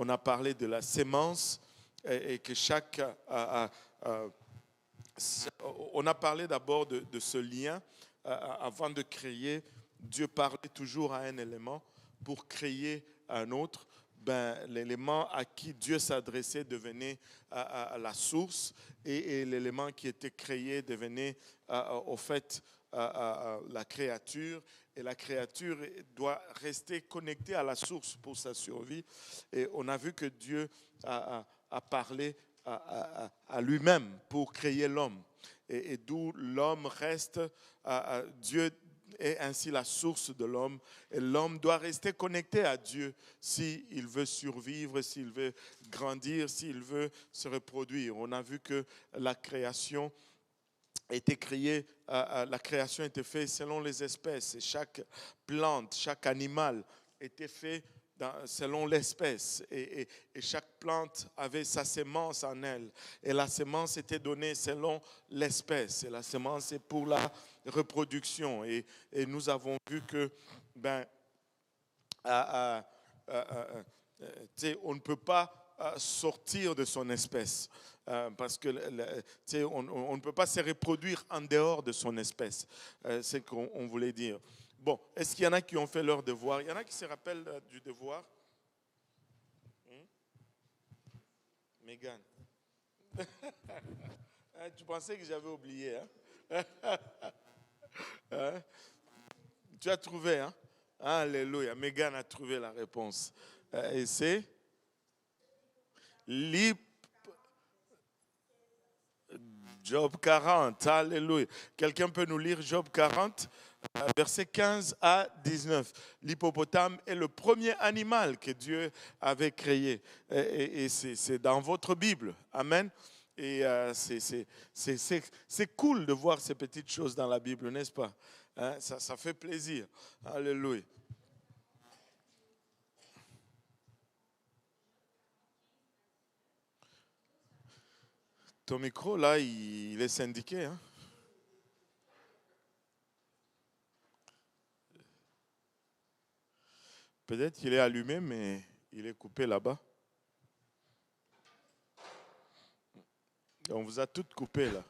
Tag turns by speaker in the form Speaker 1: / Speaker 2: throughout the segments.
Speaker 1: on a parlé de la sémence et que chaque... on a parlé d'abord de ce lien. Avant de créer, Dieu parlait toujours à un élément pour créer un autre. L'élément à qui Dieu s'adressait devenait la source et l'élément qui était créé devenait au fait la créature. Et la créature doit rester connectée à la source pour sa survie. Et on a vu que Dieu a parlé à lui-même pour créer l'homme. Et d'où l'homme reste, Dieu est ainsi la source de l'homme. Et l'homme doit rester connecté à Dieu s'il veut survivre, s'il veut grandir, s'il veut se reproduire. On a vu que la création était créée, la création était faite selon les espèces. Et chaque plante, chaque animal était fait selon l'espèce. Et chaque plante avait sa sémence en elle. Et la sémence était donnée selon l'espèce. Et la sémence est pour la reproduction. Et nous avons vu que on ne peut pas sortir de son espèce. Parce que on ne peut pas se reproduire en dehors de son espèce. C'est ce qu'on voulait dire. Bon, est-ce qu'il y en a qui ont fait leur devoir? Il y en a qui se rappellent du devoir? Megan. Tu pensais que j'avais oublié, hein? Hein? Tu as trouvé, hein? Alléluia. Megan a trouvé la réponse. Et c'est Job 40. Alléluia. Quelqu'un peut nous lire Job 40, versets 15 à 19. L'hippopotame est le premier animal que Dieu avait créé. Et c'est dans votre Bible. Amen. Et c'est cool de voir ces petites choses dans la Bible, n'est-ce pas? Hein? Ça fait plaisir. Alléluia. Ton micro, là, il est syndiqué. Hein? Peut-être qu'il est allumé, mais il est coupé là-bas. On vous a toutes coupées, là.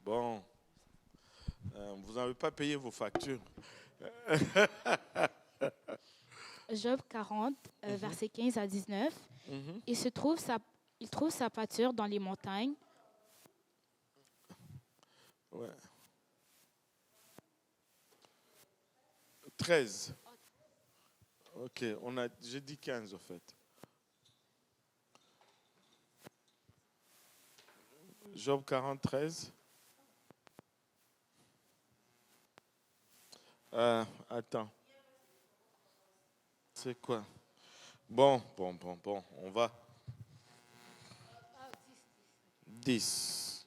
Speaker 1: Bon. Vous n'avez pas payé vos factures.
Speaker 2: Job 40, versets 15 à 19. Il trouve sa pâture dans les montagnes.
Speaker 1: Ouais. 13. Ok, j'ai dit 15 en fait. Job 40, 13. Attends. C'est quoi? Bon, on va. 10.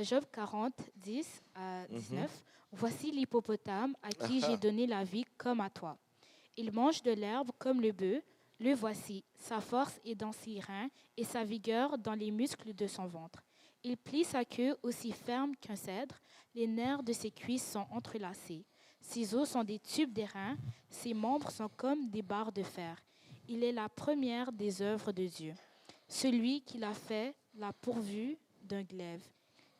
Speaker 2: Job 40, 10 à 19. Voici l'hippopotame à qui j'ai donné la vie comme à toi. Il mange de l'herbe comme le bœuf. Le voici. Sa force est dans ses reins et sa vigueur dans les muscles de son ventre. Il plie sa queue aussi ferme qu'un cèdre. Les nerfs de ses cuisses sont entrelacés. Ses os sont des tubes d'airain. Ses membres sont comme des barres de fer. Il est la première des œuvres de Dieu. Celui qui l'a fait l'a pourvu d'un glaive.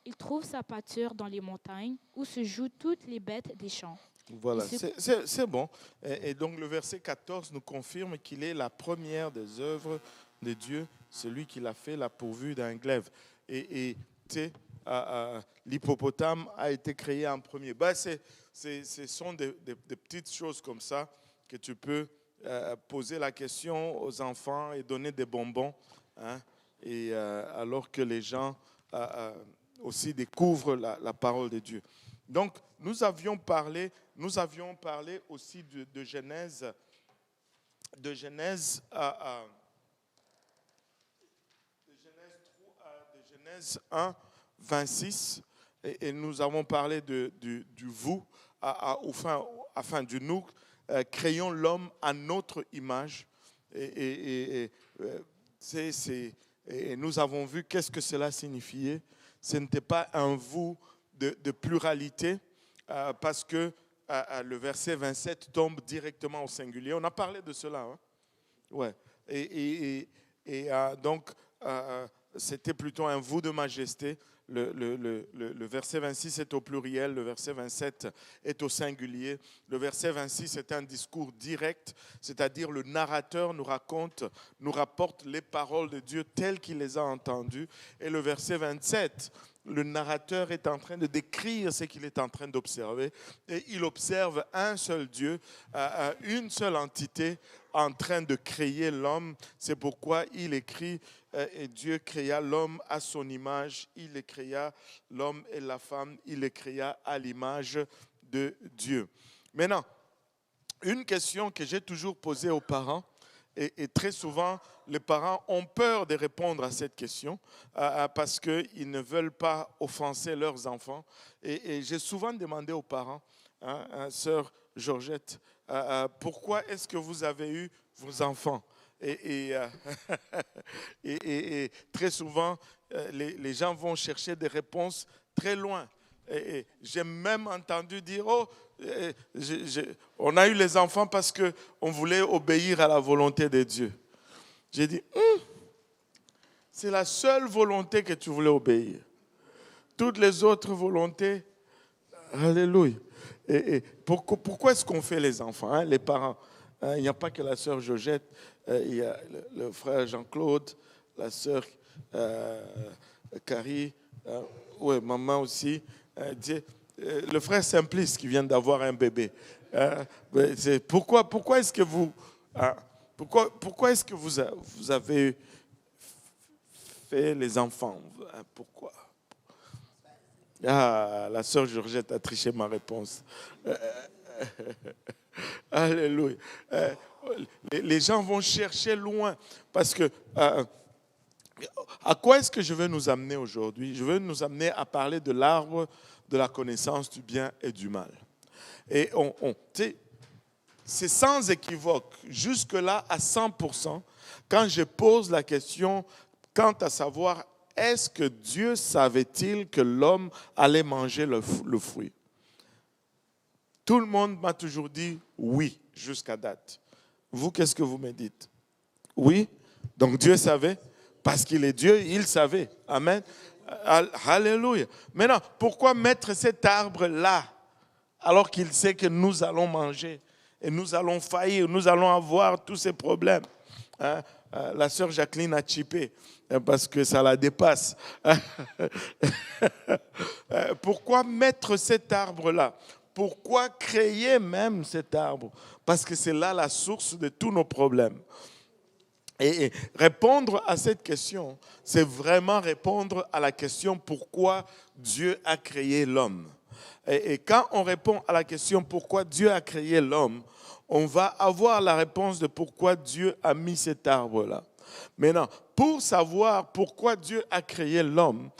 Speaker 2: Il trouve sa pâture dans les montagnes où se jouent toutes les bêtes des champs.
Speaker 1: Voilà, c'est bon. Et donc le verset 14 nous confirme qu'il est la première des œuvres de Dieu, celui qui l'a fait l'a pourvu d'un glaive. Et tu sais, l'hippopotame a été créé en premier. Ce sont des petites choses comme ça que tu peux poser la question aux enfants et donner des bonbons. Hein, et alors que les gens aussi découvrent la parole de Dieu. Donc, nous avions parlé aussi de Genèse, de Genèse 1, 26, et nous avons parlé du vous, enfin du nous, créons l'homme à notre image, et nous avons vu qu'est-ce que cela signifiait. Ce n'était pas un vous de pluralité parce que le verset 27 tombe directement au singulier. On a parlé de cela. Hein? Ouais. Donc, c'était plutôt un vous de majesté. Le verset 26 est au pluriel, le verset 27 est au singulier. Le verset 26 est un discours direct, c'est-à-dire le narrateur nous rapporte les paroles de Dieu telles qu'il les a entendues. Et le verset 27, le narrateur est en train de décrire ce qu'il est en train d'observer. Et il observe un seul Dieu, une seule entité en train de créer l'homme. C'est pourquoi il écrit et Dieu créa l'homme à son image. Il les créa, l'homme et la femme, il les créa à l'image de Dieu. Maintenant, une question que j'ai toujours posée aux parents, et très souvent, les parents ont peur de répondre à cette question parce qu'ils ne veulent pas offenser leurs enfants. Et j'ai souvent demandé aux parents, sœur Georgette, pourquoi est-ce que vous avez eu vos enfants? Et très souvent, les gens vont chercher des réponses très loin. Et j'ai même entendu dire, on a eu les enfants parce qu'on voulait obéir à la volonté de Dieu. J'ai dit, c'est la seule volonté que tu voulais obéir. Toutes les autres volontés, alléluia. Et pourquoi est-ce qu'on fait les enfants, les parents? Il n'y a pas que la sœur Georgette, il y a le frère Jean-Claude, la sœur Carrie, ouais, maman aussi. Le frère Simplice qui vient d'avoir un bébé. Pourquoi est-ce que vous, pourquoi est-ce que vous avez fait les enfants? Pourquoi? La sœur Georgette a triché ma réponse. Alléluia. Les gens vont chercher loin parce que à quoi est-ce que je veux nous amener aujourd'hui? Je veux nous amener à parler de l'arbre de la connaissance du bien et du mal. Et c'est sans équivoque, jusque-là à 100%, quand je pose la question quant à savoir est-ce que Dieu savait-il que l'homme allait manger le fruit? Tout le monde m'a toujours dit oui jusqu'à date. Vous, qu'est-ce que vous me dites? Oui? Donc Dieu savait? Parce qu'il est Dieu, il savait. Amen. Alléluia. Maintenant, pourquoi mettre cet arbre-là alors qu'il sait que nous allons manger et nous allons faillir, nous allons avoir tous ces problèmes? La sœur Jacqueline a chippé parce que ça la dépasse. Pourquoi mettre cet arbre-là? Pourquoi créer même cet arbre? Parce que c'est là la source de tous nos problèmes. Et répondre à cette question, c'est vraiment répondre à la question pourquoi Dieu a créé l'homme. Et quand on répond à la question pourquoi Dieu a créé l'homme, on va avoir la réponse de pourquoi Dieu a mis cet arbre-là. Maintenant, pour savoir pourquoi Dieu a créé l'homme,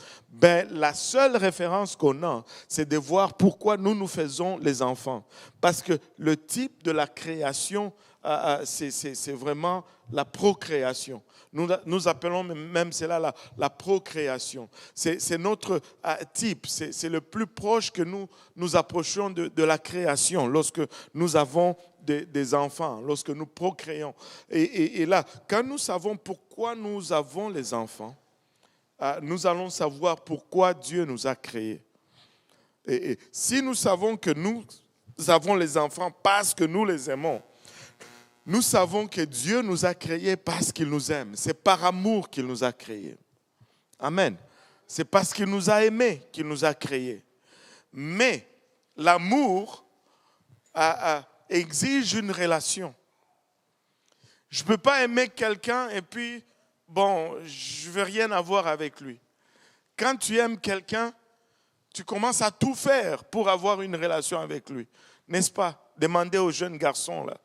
Speaker 1: la seule référence qu'on a, c'est de voir pourquoi nous faisons les enfants. Parce que le type de la création, c'est vraiment la procréation. Nous appelons même cela la procréation. C'est notre type, c'est le plus proche que nous approchons de la création lorsque nous avons des enfants, lorsque nous procréons. Et là, quand nous savons pourquoi nous avons les enfants, nous allons savoir pourquoi Dieu nous a créés. Et si nous savons que nous avons les enfants parce que nous les aimons, nous savons que Dieu nous a créés parce qu'il nous aime. C'est par amour qu'il nous a créés. Amen. C'est parce qu'il nous a aimés qu'il nous a créés. Mais l'amour exige une relation. Je ne peux pas aimer quelqu'un et puis, je ne veux rien avoir avec lui. Quand tu aimes quelqu'un, tu commences à tout faire pour avoir une relation avec lui. N'est-ce pas? Demandez aux jeunes garçons là.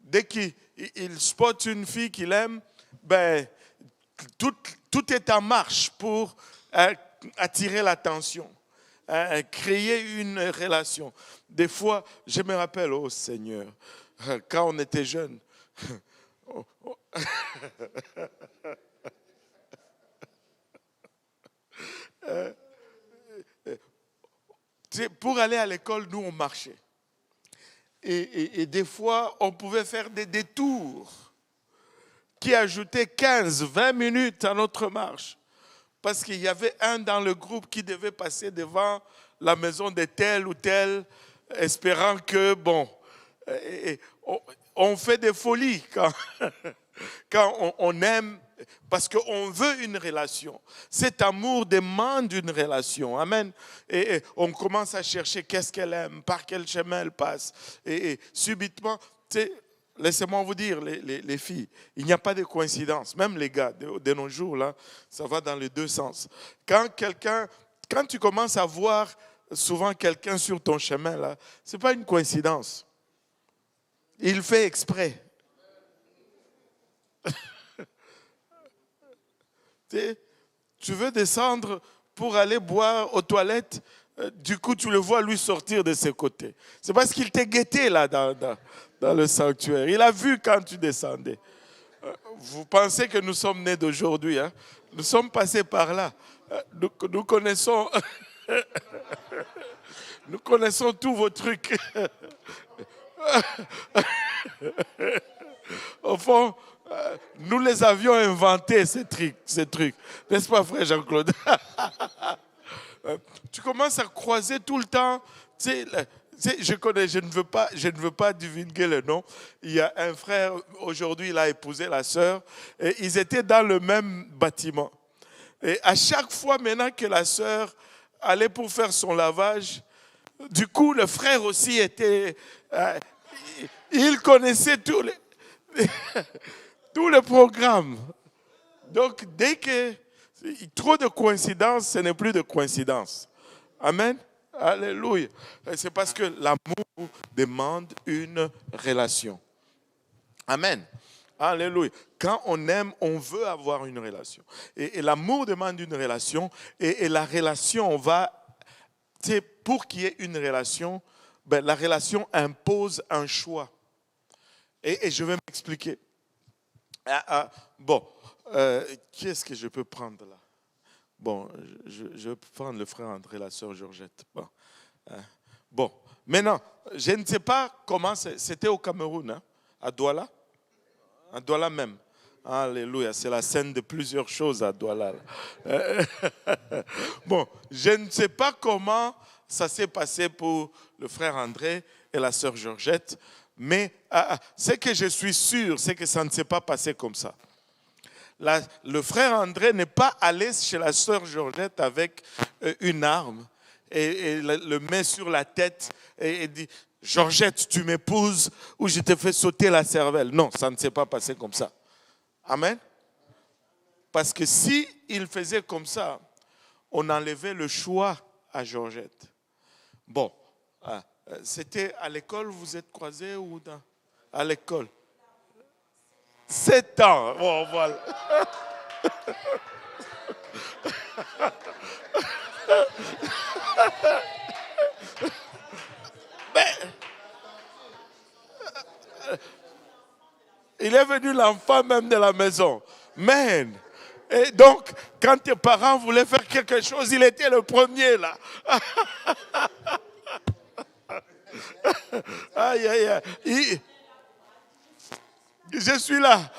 Speaker 1: Dès qu'il spotte une fille qu'il aime, tout est en marche pour attirer l'attention, créer une relation. Des fois, je me rappelle, oh Seigneur, quand on était jeunes, pour aller à l'école, nous, on marchait. Et des fois, on pouvait faire des détours qui ajoutaient 15, 20 minutes à notre marche. Parce qu'il y avait un dans le groupe qui devait passer devant la maison de tel ou tel, espérant que, on fait des folies quand on aime, parce qu'on veut une relation. Cet amour demande une relation. Amen. Et on commence à chercher qu'est-ce qu'elle aime, par quel chemin elle passe. Et subitement, laissez-moi vous dire, les filles, il n'y a pas de coïncidence. Même les gars, de nos jours, là, ça va dans les deux sens. Quand tu commences à voir souvent quelqu'un sur ton chemin, là, ce n'est pas une coïncidence. Il fait exprès. Tu veux descendre pour aller boire aux toilettes, du coup tu le vois lui sortir de ses côtés. C'est parce qu'il t'est guetté là dans le sanctuaire. Il a vu quand tu descendais. Vous pensez que nous sommes nés d'aujourd'hui, hein? Nous sommes passés par là. Nous connaissons, nous connaissons tous vos trucs. Au fond, nous les avions inventés, ces trucs. N'est-ce pas, frère Jean-Claude? Tu commences à croiser tout le temps. Je ne veux pas divulguer le nom. Il y a un frère, aujourd'hui, il a épousé la sœur. Et ils étaient dans le même bâtiment. Et à chaque fois maintenant que la sœur allait pour faire son lavage, du coup, le frère aussi était... il connaissait tous les programmes. Donc, dès que trop de coïncidences, ce n'est plus de coïncidence. Amen. Alléluia. C'est parce que l'amour demande une relation. Amen. Alléluia. Quand on aime, on veut avoir une relation. Et l'amour demande une relation. Et la relation, pour qu'il y ait une relation, la relation impose un choix. Et je vais m'expliquer. Qui est-ce que je peux prendre là? Bon, je vais prendre le frère André, la sœur Georgette. Maintenant, je ne sais pas comment c'était au Cameroun, hein, à Douala. À Douala même. Alléluia, c'est la scène de plusieurs choses à Douala. Je ne sais pas comment ça s'est passé pour le frère André et la sœur Georgette, mais ce que je suis sûr, c'est que ça ne s'est pas passé comme ça. Le frère André n'est pas allé chez la sœur Georgette avec une arme et le met sur la tête et dit « Georgette, tu m'épouses ou je te fais sauter la cervelle ». Non, ça ne s'est pas passé comme ça. Amen. Parce que si il faisait comme ça, on enlevait le choix à Georgette. C'était à l'école, vous êtes croisés ou à l'école? 7 ans. Bon, voilà. Il est venu l'enfant même de la maison. Man. Et donc, quand tes parents voulaient faire quelque chose, il était le premier là. Aïe, aïe, aïe. Je suis là.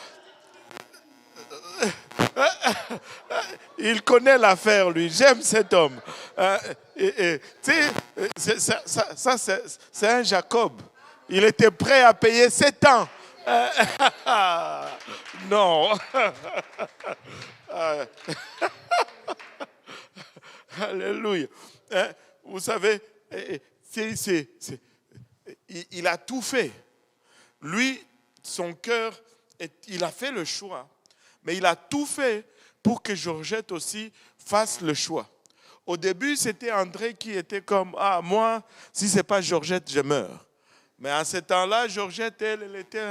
Speaker 1: Il connaît l'affaire, lui. J'aime cet homme. Ça, c'est un Jacob. Il était prêt à payer 7 ans. Non. Alléluia. Vous savez, il a tout fait. Lui, son cœur, il a fait le choix. Mais il a tout fait pour que Georgette aussi fasse le choix. Au début, c'était André qui était comme, moi, si ce n'est pas Georgette, je meurs. Mais à ce temps-là, Georgette, elle était...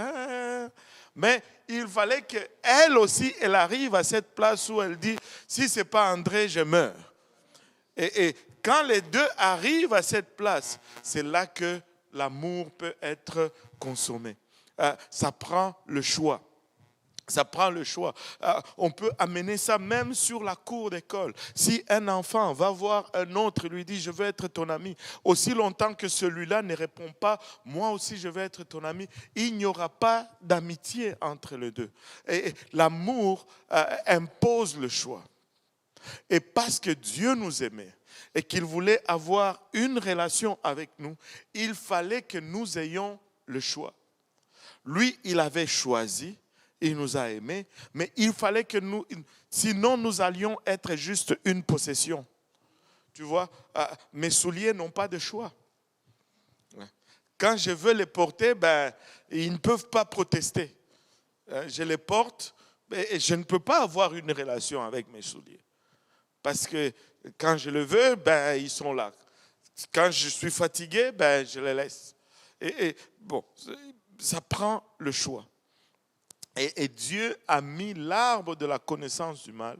Speaker 1: Mais il fallait qu'elle aussi, elle arrive à cette place où elle dit, si ce n'est pas André, je meurs. Et quand les deux arrivent à cette place, c'est là que l'amour peut être consommé. Ça prend le choix. Ça prend le choix. On peut amener ça même sur la cour d'école. Si un enfant va voir un autre et lui dit « je veux être ton ami », aussi longtemps que celui-là ne répond pas « moi aussi je veux être ton ami », il n'y aura pas d'amitié entre les deux. Et l'amour impose le choix. Et parce que Dieu nous aimait et qu'il voulait avoir une relation avec nous, il fallait que nous ayons le choix. Lui, il avait choisi. Il nous a aimés, mais il fallait que nous, sinon nous allions être juste une possession. Tu vois, mes souliers n'ont pas de choix. Quand je veux les porter, ils ne peuvent pas protester. Je les porte, et je ne peux pas avoir une relation avec mes souliers. Parce que quand je le veux, ils sont là. Quand je suis fatigué, je les laisse. Et bon, ça prend le choix. Et Dieu a mis l'arbre de la connaissance du mal,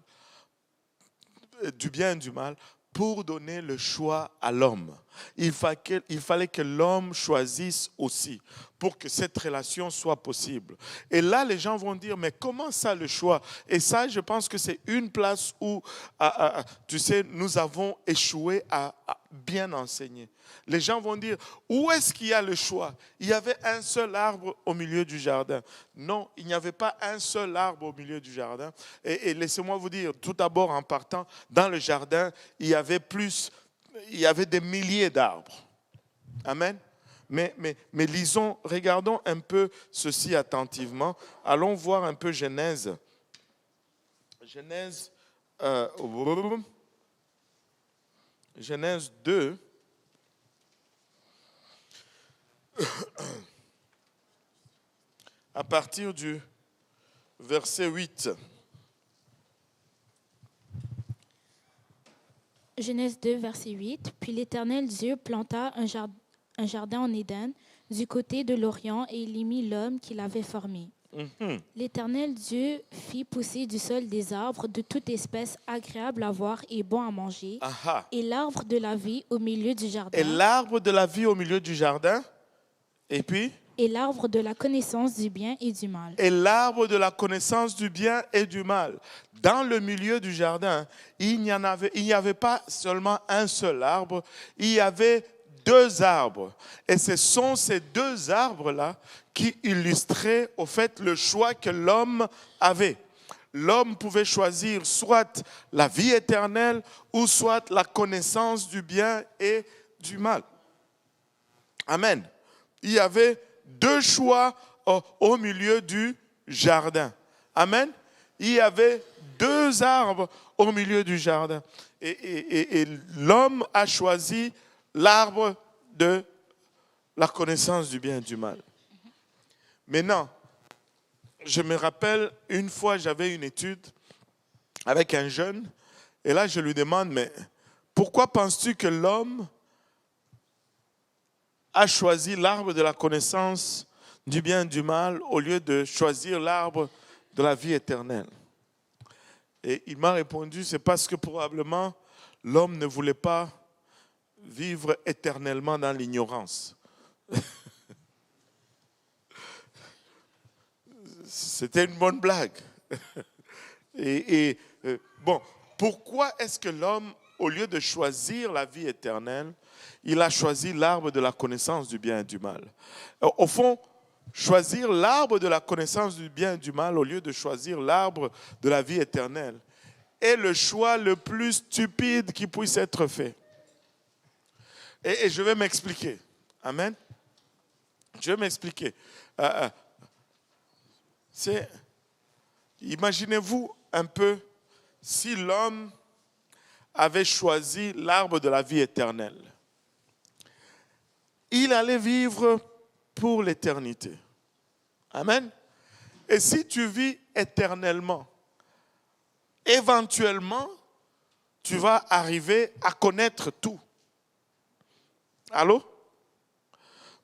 Speaker 1: du bien et du mal, pour donner le choix à l'homme. Il fallait que l'homme choisisse aussi pour que cette relation soit possible. Et là, les gens vont dire, mais comment ça le choix? Et ça, je pense que c'est une place où, tu sais, nous avons échoué à bien enseigner. Les gens vont dire, où est-ce qu'il y a le choix? Il y avait un seul arbre au milieu du jardin. Non, il n'y avait pas un seul arbre au milieu du jardin. Et laissez-moi vous dire, tout d'abord en partant, dans le jardin, il y avait des milliers d'arbres. Amen. Mais lisons, regardons un peu ceci attentivement. Allons voir un peu Genèse. Genèse 2. À partir du verset 8.
Speaker 2: Genèse 2, verset 8. Puis l'Éternel Dieu planta un jardin en Éden, du côté de l'Orient, et il y mit l'homme qu'il avait formé. L'Éternel Dieu fit pousser du sol des arbres de toute espèce agréables à voir et bons à manger, et l'arbre de la vie au milieu du jardin.
Speaker 1: Et l'arbre de la vie au milieu du jardin. Et puis?
Speaker 2: Et l'arbre de la connaissance du bien et du mal.
Speaker 1: Et l'arbre de la connaissance du bien et du mal. Dans le milieu du jardin, il n'y avait pas seulement un seul arbre, il y avait 2 arbres. Et ce sont ces 2 arbres-là qui illustraient au fait le choix que l'homme avait. L'homme pouvait choisir soit la vie éternelle ou soit la connaissance du bien et du mal. Amen. Il y avait 2 choix au milieu du jardin. Amen. Il y avait 2 arbres au milieu du jardin. Et l'homme a choisi l'arbre de la connaissance du bien et du mal. Maintenant, je me rappelle, une fois, j'avais une étude avec un jeune, et là, je lui demande, mais pourquoi penses-tu que l'homme a choisi l'arbre de la connaissance du bien et du mal au lieu de choisir l'arbre de la vie éternelle? Et il m'a répondu, c'est parce que probablement l'homme ne voulait pas vivre éternellement dans l'ignorance. C'était une bonne blague. Bon, pourquoi est-ce que l'homme, au lieu de choisir la vie éternelle, il a choisi l'arbre de la connaissance du bien et du mal? Au fond, choisir l'arbre de la connaissance du bien et du mal au lieu de choisir l'arbre de la vie éternelle est le choix le plus stupide qui puisse être fait. Et je vais m'expliquer. Amen. Je vais m'expliquer. Imaginez-vous un peu si l'homme avait choisi l'arbre de la vie éternelle. Il allait vivre pour l'éternité. Amen. Et si tu vis éternellement, éventuellement, tu vas arriver à connaître tout. Allô?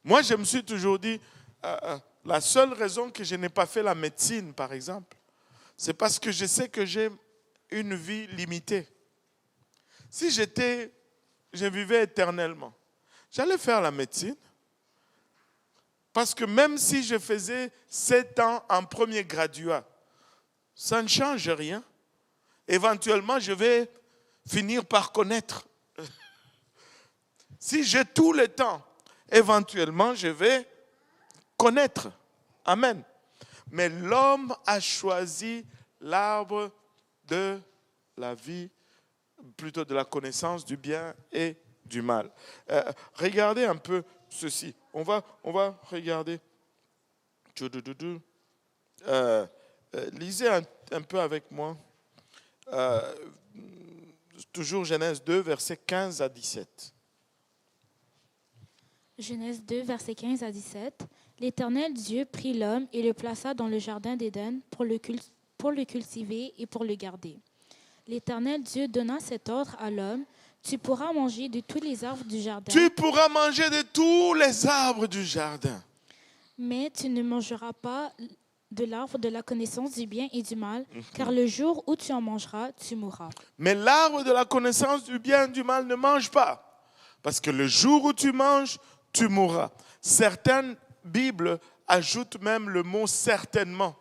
Speaker 1: Moi, je me suis toujours dit, la seule raison que je n'ai pas fait la médecine, par exemple, c'est parce que je sais que j'ai une vie limitée. Si je vivais éternellement, j'allais faire la médecine. Parce que même si je faisais 7 ans en premier graduat, ça ne change rien. Éventuellement, je vais finir par connaître. Si j'ai tout le temps, éventuellement, je vais connaître. Amen. Mais l'homme a choisi l'arbre de la vie, plutôt de la connaissance du bien et du mal. Regardez un peu ceci. On va regarder. Lisez un peu avec moi. Toujours Genèse 2, versets 15 à 17.
Speaker 2: Genèse 2, versets 15 à 17. L'Éternel Dieu prit l'homme et le plaça dans le jardin d'Éden pour le cultiver et pour le garder. L'Éternel Dieu donna cet ordre à l'homme: tu pourras manger de tous les arbres du jardin.
Speaker 1: Tu pourras manger de tous les arbres du jardin.
Speaker 2: Mais tu ne mangeras pas de l'arbre de la connaissance du bien et du mal, car le jour où tu en mangeras, tu mourras.
Speaker 1: Mais l'arbre de la connaissance du bien et du mal ne mange pas, parce que le jour où tu manges, tu mourras. Certaines Bibles ajoutent même le mot certainement,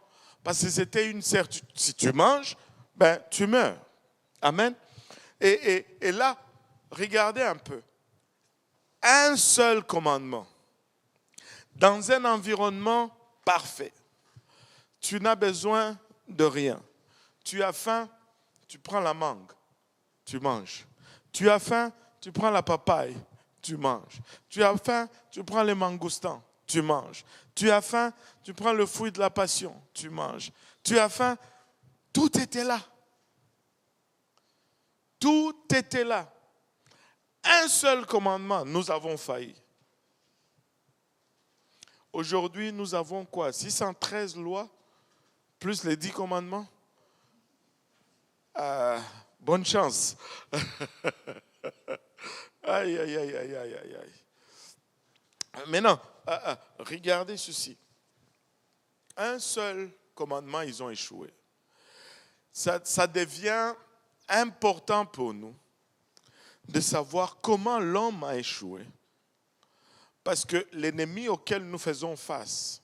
Speaker 1: parce que c'était une certitude. Si tu manges, ben tu meurs. Amen. Et là, regardez un peu. Un seul commandement. Dans un environnement parfait. Tu n'as besoin de rien. Tu as faim, tu prends la mangue, tu manges. Tu as faim, tu prends la papaye, tu manges. Tu as faim, tu prends les mangoustans, tu manges. Tu as faim, tu prends le fruit de la passion, tu manges. Tu as faim, tout était là. Tout était là. Un seul commandement, nous avons failli. Aujourd'hui, nous avons quoi? 613 lois, plus les 10 commandements? Bonne chance. Aïe, aïe, aïe, aïe, aïe, aïe, aïe. Maintenant, regardez ceci. Un seul commandement, ils ont échoué. Ça devient important pour nous de savoir comment l'homme a échoué. Parce que l'ennemi auquel nous faisons face,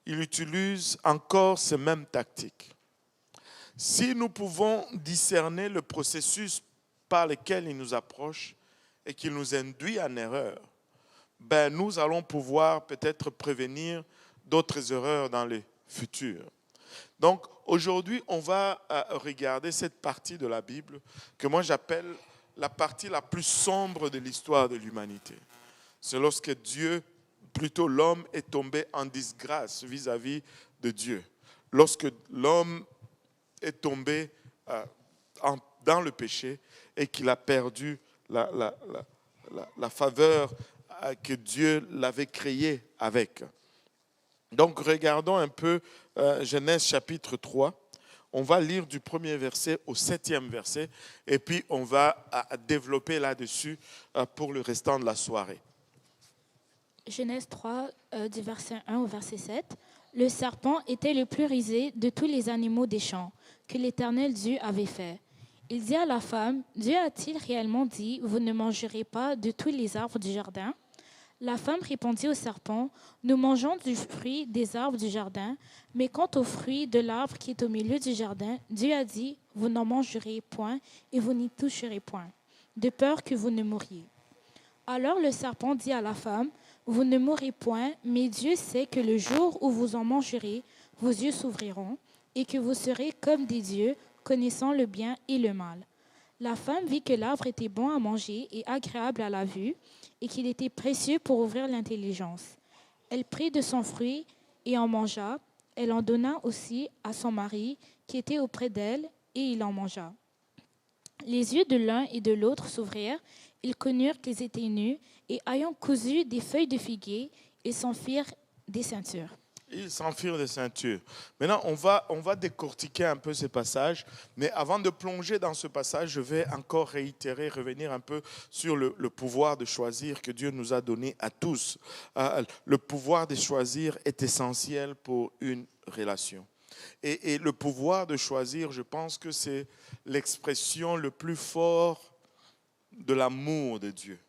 Speaker 1: il utilise encore ces mêmes tactiques. Si nous pouvons discerner le processus par lequel il nous approche et qu'il nous induit en erreur, ben nous allons pouvoir peut-être prévenir d'autres erreurs dans le futur. Donc aujourd'hui, on va regarder cette partie de la Bible que moi j'appelle la partie la plus sombre de l'histoire de l'humanité. C'est lorsque Dieu, plutôt l'homme, est tombé en disgrâce vis-à-vis de Dieu. Lorsque l'homme est tombé dans le péché et qu'il a perdu la faveur que Dieu l'avait créé avec. Donc regardons un peu Genèse chapitre 3. On va lire du premier verset au 7e verset et puis on va développer là-dessus pour le restant de la soirée.
Speaker 2: Genèse 3, du verset 1 au verset 7. Le serpent était le plus rusé de tous les animaux des champs que l'Éternel Dieu avait fait. Il dit à la femme: Dieu a-t-il réellement dit, vous ne mangerez pas de tous les arbres du jardin? La femme répondit au serpent: nous mangeons du fruit des arbres du jardin, mais quant au fruit de l'arbre qui est au milieu du jardin, Dieu a dit, vous n'en mangerez point et vous n'y toucherez point, de peur que vous ne mouriez. Alors le serpent dit à la femme: vous ne mourrez point, mais Dieu sait que le jour où vous en mangerez, vos yeux s'ouvriront, et que vous serez comme des dieux, connaissant le bien et le mal. La femme vit que l'arbre était bon à manger et agréable à la vue, et qu'il était précieux pour ouvrir l'intelligence. Elle prit de son fruit et en mangea. Elle en donna aussi à son mari, qui était auprès d'elle, et il en mangea. Les yeux de l'un et de l'autre s'ouvrirent. Ils connurent qu'ils étaient nus, et ayant cousu des feuilles de figuier, ils s'enfirent des ceintures.
Speaker 1: Ils s'enfirent des ceintures. Maintenant, on va décortiquer un peu ce passage, mais avant de plonger dans ce passage, je vais encore réitérer, revenir un peu sur le pouvoir de choisir que Dieu nous a donné à tous. Le pouvoir de choisir est essentiel pour une relation. Et le pouvoir de choisir, je pense que c'est l'expression le plus fort de l'amour de Dieu.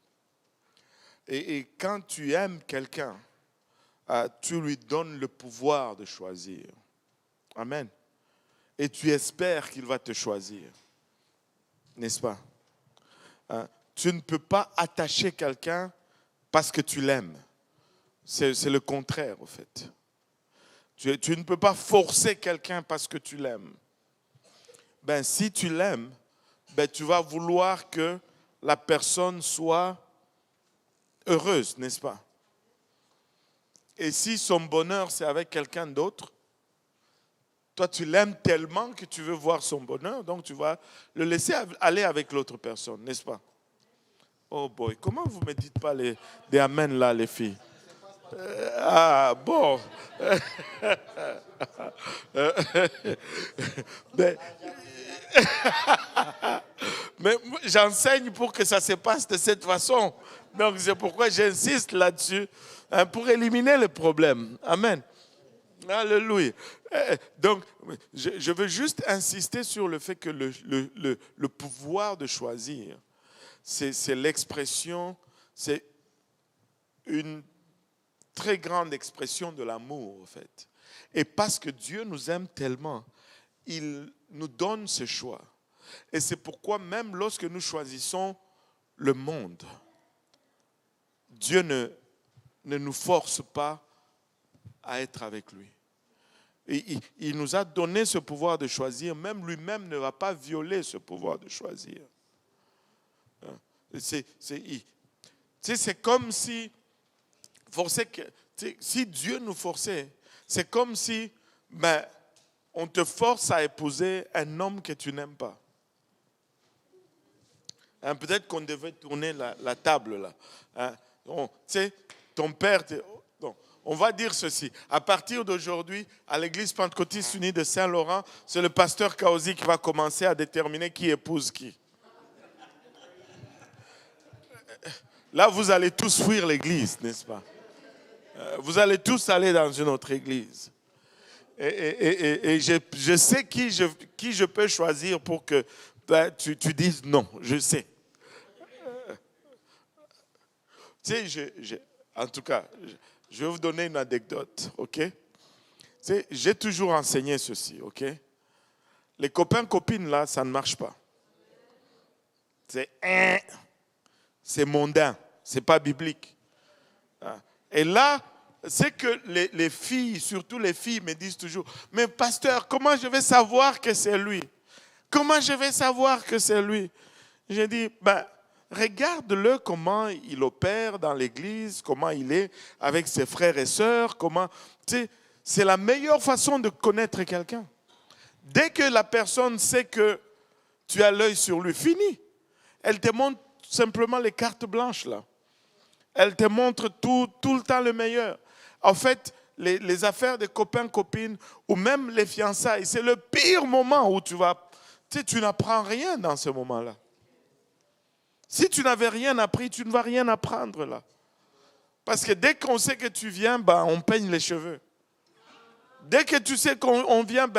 Speaker 1: Et quand tu aimes quelqu'un, tu lui donnes le pouvoir de choisir. Amen. et tu espères qu'il va te choisir. N'est-ce pas? Hein? Tu ne peux pas attacher quelqu'un parce que tu l'aimes. C'est le contraire, en fait. Tu ne peux pas forcer quelqu'un parce que tu l'aimes. Ben, si tu l'aimes, ben, tu vas vouloir que la personne soit heureuse, n'est-ce pas? Et si son bonheur, c'est avec quelqu'un d'autre, toi, tu l'aimes tellement que tu veux voir son bonheur, donc tu vas le laisser aller avec l'autre personne, n'est-ce pas? Oh boy, comment vous ne me dites pas des amen là, les filles? Ah, bon. mais mais j'enseigne pour que ça se passe de cette façon. Donc, c'est pourquoi j'insiste là-dessus, hein, pour éliminer le problème. Amen. Alléluia. Donc, je veux juste insister sur le fait que le pouvoir de choisir, c'est l'expression, c'est une très grande expression de l'amour, en fait. Et parce que Dieu nous aime tellement, il nous donne ce choix. Et c'est pourquoi même lorsque nous choisissons le monde, Dieu ne nous force pas à être avec lui. Et il nous a donné ce pouvoir de choisir, même lui-même ne va pas violer ce pouvoir de choisir. C'est comme si, si Dieu nous forçait, c'est comme si on te force à épouser un homme que tu n'aimes pas. Hein, peut-être qu'on devait tourner la table là. Hein, ton père... On va dire ceci. À partir d'aujourd'hui, à l'église pentecôtiste unie de Saint-Laurent, c'est le pasteur Kaozi qui va commencer à déterminer qui épouse qui. Là, vous allez tous fuir l'église, n'est-ce pas? Vous allez tous aller dans une autre église. Et je sais qui je peux choisir pour que tu dises non. Je sais. En tout cas... Je vais vous donner une anecdote, ok? J'ai toujours enseigné ceci, ok? Les copains-copines, là, ça ne marche pas. C'est mondain, c'est pas biblique. Et là, c'est que les filles, surtout les filles, me disent toujours, mais pasteur, comment je vais savoir que c'est lui? Comment je vais savoir que c'est lui? J'ai dit, regarde-le comment il opère dans l'église, comment il est avec ses frères et sœurs, c'est la meilleure façon de connaître quelqu'un. Dès que la personne sait que tu as l'œil sur lui, fini. Elle te montre simplement les cartes blanches là. Elle te montre tout le temps le meilleur. En fait, les affaires de copains-copines ou même les fiançailles, c'est le pire moment où tu n'apprends rien dans ce moment-là. Si tu n'avais rien appris, tu ne vas rien apprendre là. Parce que dès qu'on sait que tu viens, on peigne les cheveux. Dès que tu sais qu'on vient,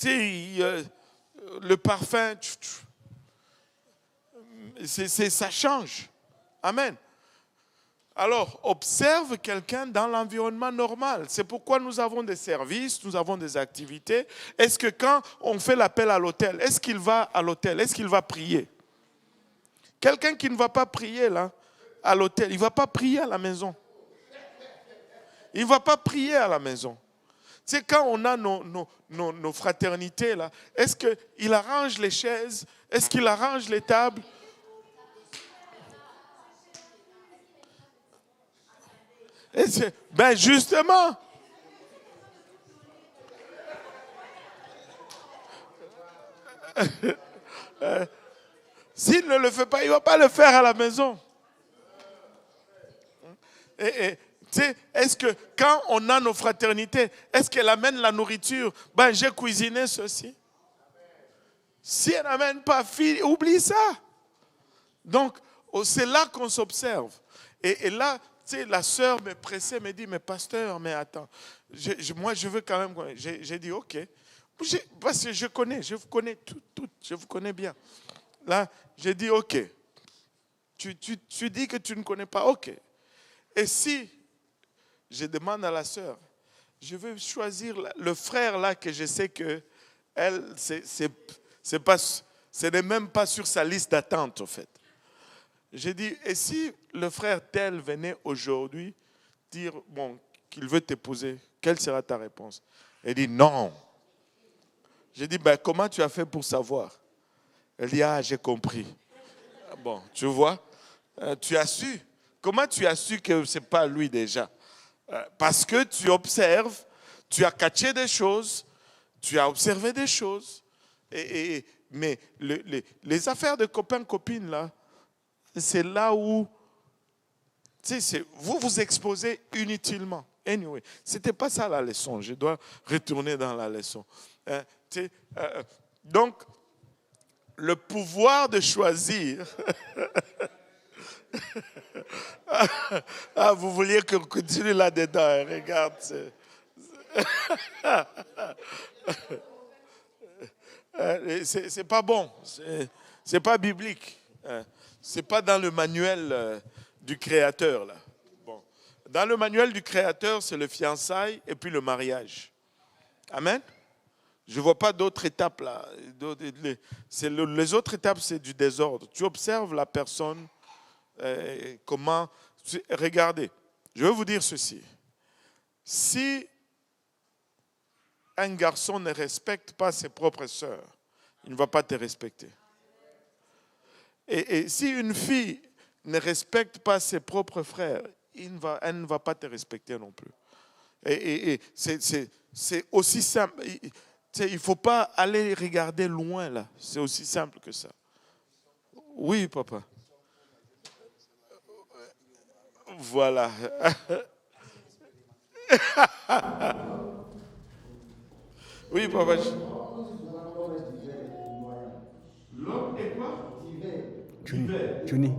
Speaker 1: le parfum, ça change. Amen. Alors, observe quelqu'un dans l'environnement normal. C'est pourquoi nous avons des services, nous avons des activités. Est-ce que quand on fait l'appel à l'hôtel, est-ce qu'il va à l'hôtel? Est-ce qu'il va prier? Quelqu'un qui ne va pas prier là, à l'hôtel, il ne va pas prier à la maison. Il ne va pas prier à la maison. Tu sais, quand on a nos fraternités là, est-ce qu'il arrange les chaises? Est-ce qu'il arrange les tables? Justement. S'il ne le fait pas, il ne va pas le faire à la maison. Est-ce que quand on a nos fraternités, est-ce qu'elle amène la nourriture? J'ai cuisiné ceci. Si elle n'amène pas, oublie ça. Donc, c'est là qu'on s'observe. Et là, la sœur me pressait, me dit, mais pasteur, mais attends, moi je veux quand même... J'ai dit, ok. Parce que je vous connais tout, je vous connais bien. Là, j'ai dit, ok. Tu dis que tu ne connais pas, ok. Et si je demande à la sœur, je veux choisir le frère là que je sais que Elle, c'est pas, ce n'est même pas sur sa liste d'attente, en fait. J'ai dit, et si le frère tel venait aujourd'hui dire, bon, qu'il veut t'épouser, quelle sera ta réponse? Elle dit, non. J'ai dit, ben, comment tu as fait pour savoir? Elle dit, ah, j'ai compris. Bon, tu vois, tu as su. Comment tu as su que ce n'est pas lui déjà? Parce que tu observes, tu as catché des choses, tu as observé des choses. Mais les affaires de copains-copines, là, c'est là où vous vous exposez inutilement. Anyway, ce n'était pas ça la leçon. Je dois retourner dans la leçon. Donc, le pouvoir de choisir. Ah, vous vouliez qu'on continue là-dedans. Hein, regarde. C'est pas bon. C'est pas biblique. C'est pas dans le manuel du Créateur. Là. Bon. Dans le manuel du Créateur, c'est le fiançailles et puis le mariage. Amen. Je ne vois pas d'autres étapes là. Les autres étapes, c'est du désordre. Tu observes la personne, comment... Regardez, je vais vous dire ceci. Si un garçon ne respecte pas ses propres sœurs, il ne va pas te respecter. Et si une fille ne respecte pas ses propres frères, elle ne va pas te respecter non plus. Et c'est aussi simple. Il ne faut pas aller regarder loin là. C'est aussi simple que ça. Oui, papa. Voilà. Oui, papa. L'homme est quoi?
Speaker 3: Johnny.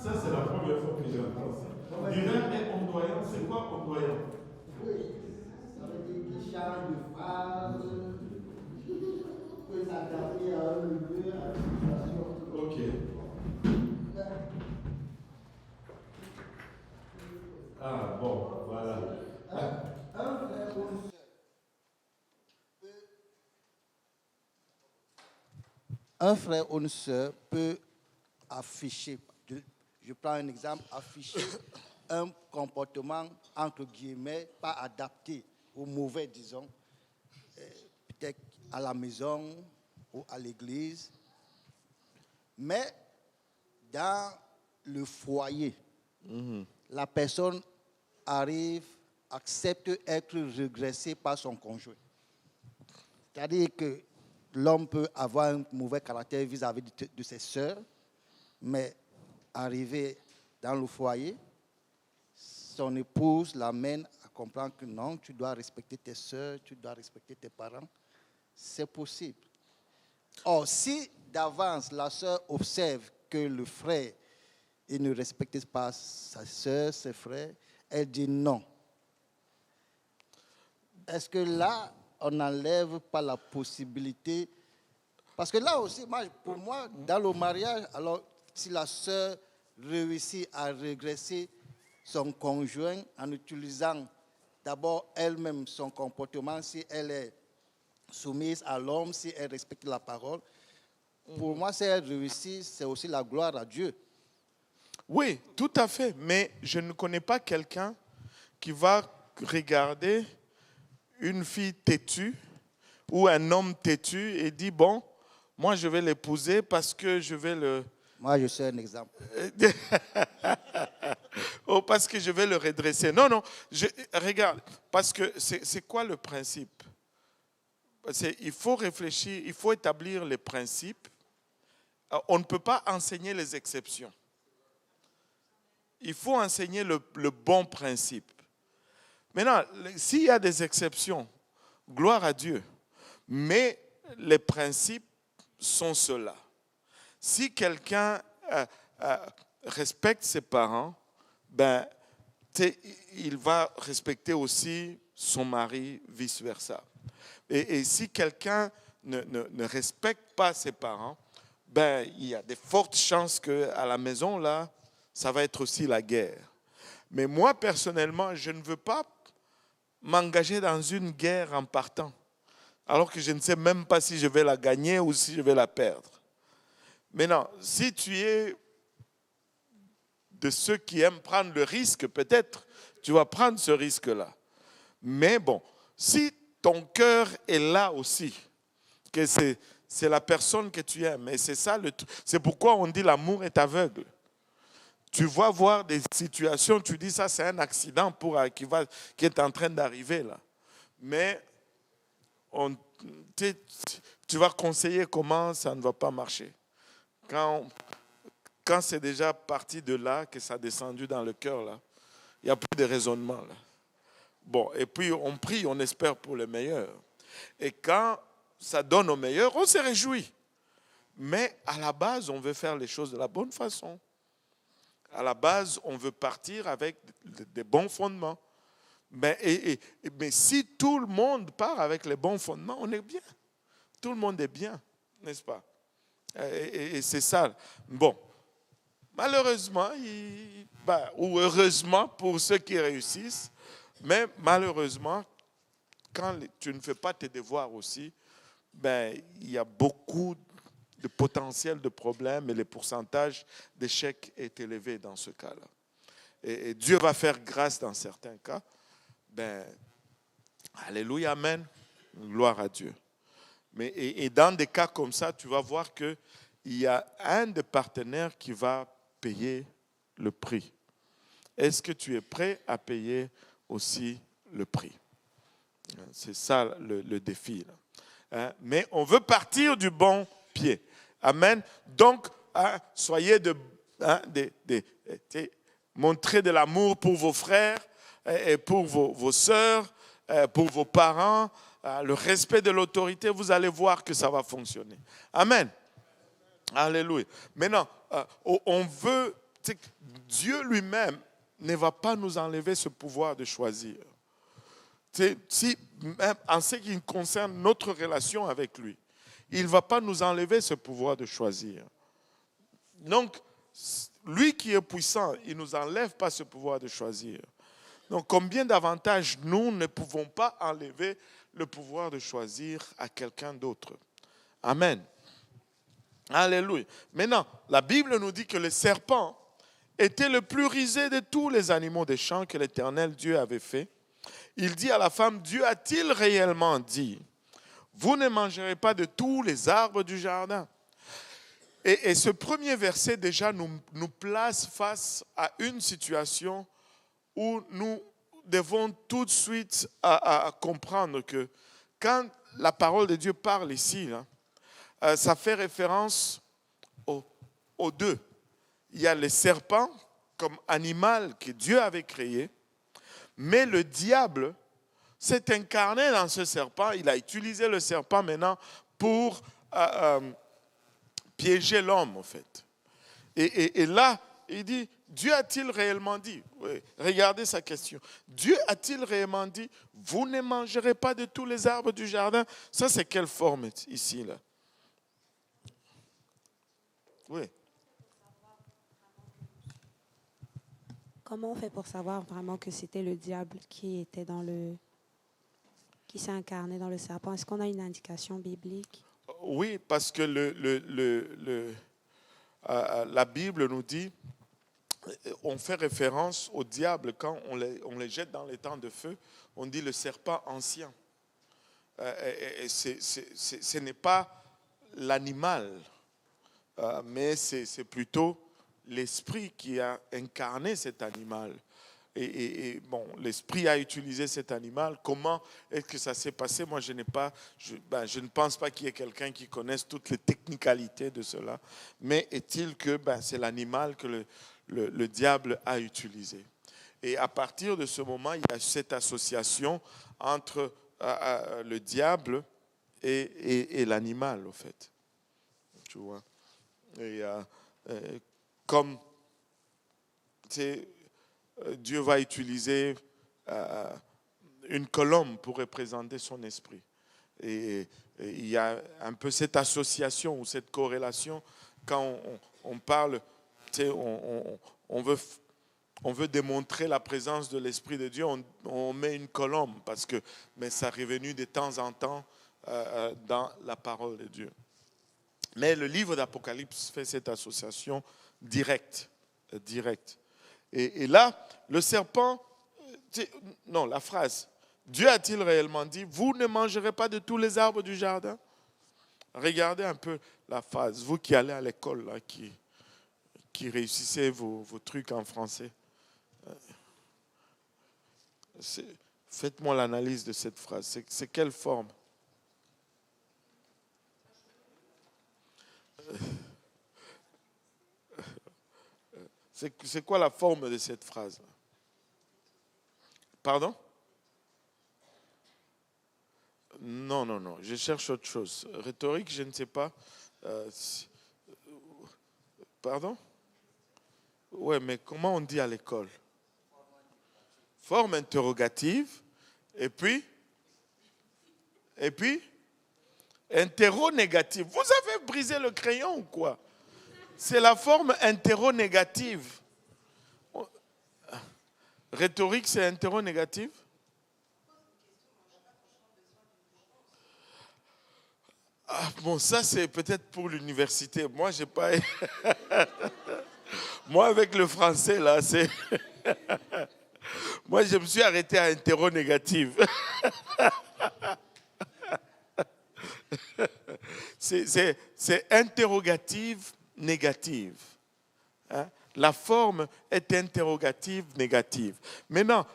Speaker 1: Ça, c'est la première fois que j'entends ça. Divers et ondoyant, c'est quoi ondoyant?
Speaker 4: Oui, ça veut dire qu'il change de phase, peut s'adapter à un lieu, à une situation.
Speaker 1: Ok. Ah bon, voilà.
Speaker 4: Un frère ou une sœur peut afficher, je prends un exemple, afficher un comportement, entre guillemets, pas adapté ou mauvais, disons, peut-être à la maison ou à l'église, mais dans le foyer, la personne arrive, accepte être régressée par son conjoint. C'est-à-dire que l'homme peut avoir un mauvais caractère vis-à-vis de ses sœurs, mais arriver dans le foyer, son épouse l'amène à comprendre que non, tu dois respecter tes sœurs, tu dois respecter tes parents. C'est possible. Or, si d'avance la sœur observe que le frère il ne respecte pas sa sœur, ses frères, elle dit non. Est-ce que là, on n'enlève pas la possibilité? Parce que là aussi, pour moi, dans le mariage, alors si la sœur réussit à régresser son conjoint en utilisant d'abord elle-même son comportement, si elle est soumise à l'homme, si elle respecte la parole, pour moi, si elle réussit, c'est aussi la gloire à Dieu.
Speaker 1: Oui, tout à fait. Mais je ne connais pas quelqu'un qui va regarder une fille têtue ou un homme têtu et dit, bon, moi je vais l'épouser parce que je vais le...
Speaker 4: Moi, je suis un exemple.
Speaker 1: Oh, parce que je vais le redresser. Non, non, regarde, parce que c'est quoi le principe? Il faut réfléchir, il faut établir les principes. On ne peut pas enseigner les exceptions. Il faut enseigner le bon principe. Maintenant, s'il y a des exceptions, gloire à Dieu. Mais les principes sont ceux-là. Si quelqu'un respecte ses parents, ben, il va respecter aussi son mari, vice-versa. Et si quelqu'un ne respecte pas ses parents, ben, il y a de fortes chances qu'à la maison, là, ça va être aussi la guerre. Mais moi, personnellement, je ne veux pas m'engager dans une guerre en partant. alors que je ne sais même pas si je vais la gagner ou si je vais la perdre. Maintenant, si tu es de ceux qui aiment prendre le risque, peut-être tu vas prendre ce risque-là. Mais bon, si ton cœur est là aussi, que c'est la personne que tu aimes, et c'est ça, c'est pourquoi on dit l'amour est aveugle. Tu vas voir des situations, tu dis ça c'est un accident qui est en train d'arriver là. Mais tu vas conseiller comment ça ne va pas marcher. Quand c'est déjà parti de là, que ça a descendu dans le cœur là, il n'y a plus de raisonnement là. Bon, et puis on prie, on espère pour le meilleur. Et quand ça donne au meilleur, on se réjouit. Mais à la base, on veut faire les choses de la bonne façon. À la base, on veut partir avec des bons fondements. Mais si tout le monde part avec les bons fondements, on est bien. Tout le monde est bien, n'est-ce pas? Et c'est ça. Bon, malheureusement, ou heureusement pour ceux qui réussissent, mais malheureusement, quand tu ne fais pas tes devoirs aussi, il y a beaucoup de potentiel de problèmes et le pourcentage d'échecs est élevé dans ce cas-là. Et Dieu va faire grâce dans certains cas. Alléluia, amen, gloire à Dieu. Et dans des cas comme ça, tu vas voir qu'il y a un des partenaires qui va payer le prix. Est-ce que tu es prêt à payer aussi le prix? C'est ça le défi. Là. Mais on veut partir du bon pied. Amen. Donc, soyez montrez de l'amour pour vos frères et pour vos sœurs, pour vos parents, le respect de l'autorité, vous allez voir que ça va fonctionner. Amen. Alléluia. Maintenant, on veut, Dieu lui-même ne va pas nous enlever ce pouvoir de choisir. Si, même en ce qui concerne notre relation avec lui, il ne va pas nous enlever ce pouvoir de choisir. Donc, lui qui est puissant, il ne nous enlève pas ce pouvoir de choisir. Donc, combien d'avantages nous ne pouvons pas enlever le pouvoir de choisir à quelqu'un d'autre. Amen. Alléluia. Maintenant, la Bible nous dit que le serpent était le plus rusé de tous les animaux des champs que l'Éternel Dieu avait fait. Il dit à la femme, Dieu a-t-il réellement dit, vous ne mangerez pas de tous les arbres du jardin? Et ce premier verset déjà nous place face à une situation où nous devons tout de suite à comprendre que quand la parole de Dieu parle ici, là, ça fait référence aux deux. Il y a le serpent comme animal que Dieu avait créé, mais le diable s'est incarné dans ce serpent. Il a utilisé le serpent maintenant pour piéger l'homme, en fait. Et là, il dit, Dieu a-t-il réellement dit? Oui, regardez sa question. Dieu a-t-il réellement dit, vous ne mangerez pas de tous les arbres du jardin? Ça, c'est quelle forme ici, là? Oui.
Speaker 5: Comment on fait pour savoir vraiment que c'était le diable qui s'est incarné dans le serpent? Est-ce qu'on a une indication biblique?
Speaker 1: Oui, parce que la Bible nous dit, on fait référence au diable quand on les jette dans les temps de feu, on dit le serpent ancien. Ce n'est pas l'animal, mais c'est plutôt l'esprit qui a incarné cet animal. Et bon, l'esprit a utilisé cet animal. Comment est-ce que ça s'est passé? Moi, je ne pense pas qu'il y ait quelqu'un qui connaisse toutes les technicalités de cela. Mais est-il que c'est l'animal que le diable a utilisé? Et à partir de ce moment, il y a cette association entre le diable et l'animal, au fait. Tu vois? Et comme Dieu va utiliser une colombe pour représenter son esprit. Et il y a un peu cette association ou cette corrélation quand on parle, on veut démontrer la présence de l'Esprit de Dieu, on met une colombe mais ça est revenu de temps en temps dans la parole de Dieu. Mais le livre d'Apocalypse fait cette association directe. Et là, le serpent, non, la phrase, Dieu a-t-il réellement dit, vous ne mangerez pas de tous les arbres du jardin? Regardez un peu la phrase, vous qui allez à l'école, là, qui réussissez vos trucs en français. Faites-moi l'analyse de cette phrase. C'est quelle forme? C'est quoi la forme de cette phrase? Pardon? Non. Je cherche autre chose. Rhétorique, je ne sais pas. Pardon? Oui, mais comment on dit à l'école? Forme interrogative. Et puis, interronégative. Vous avez brisé le crayon ou quoi? C'est la forme interronégative. Rhétorique, c'est interronégative? Ah, bon, ça c'est peut-être pour l'université. Moi, j'ai pas. Moi, avec le français, là, c'est. Moi, je me suis arrêté à interronégative. C'est interrogative négative. Hein? La forme est interrogative négative. Maintenant,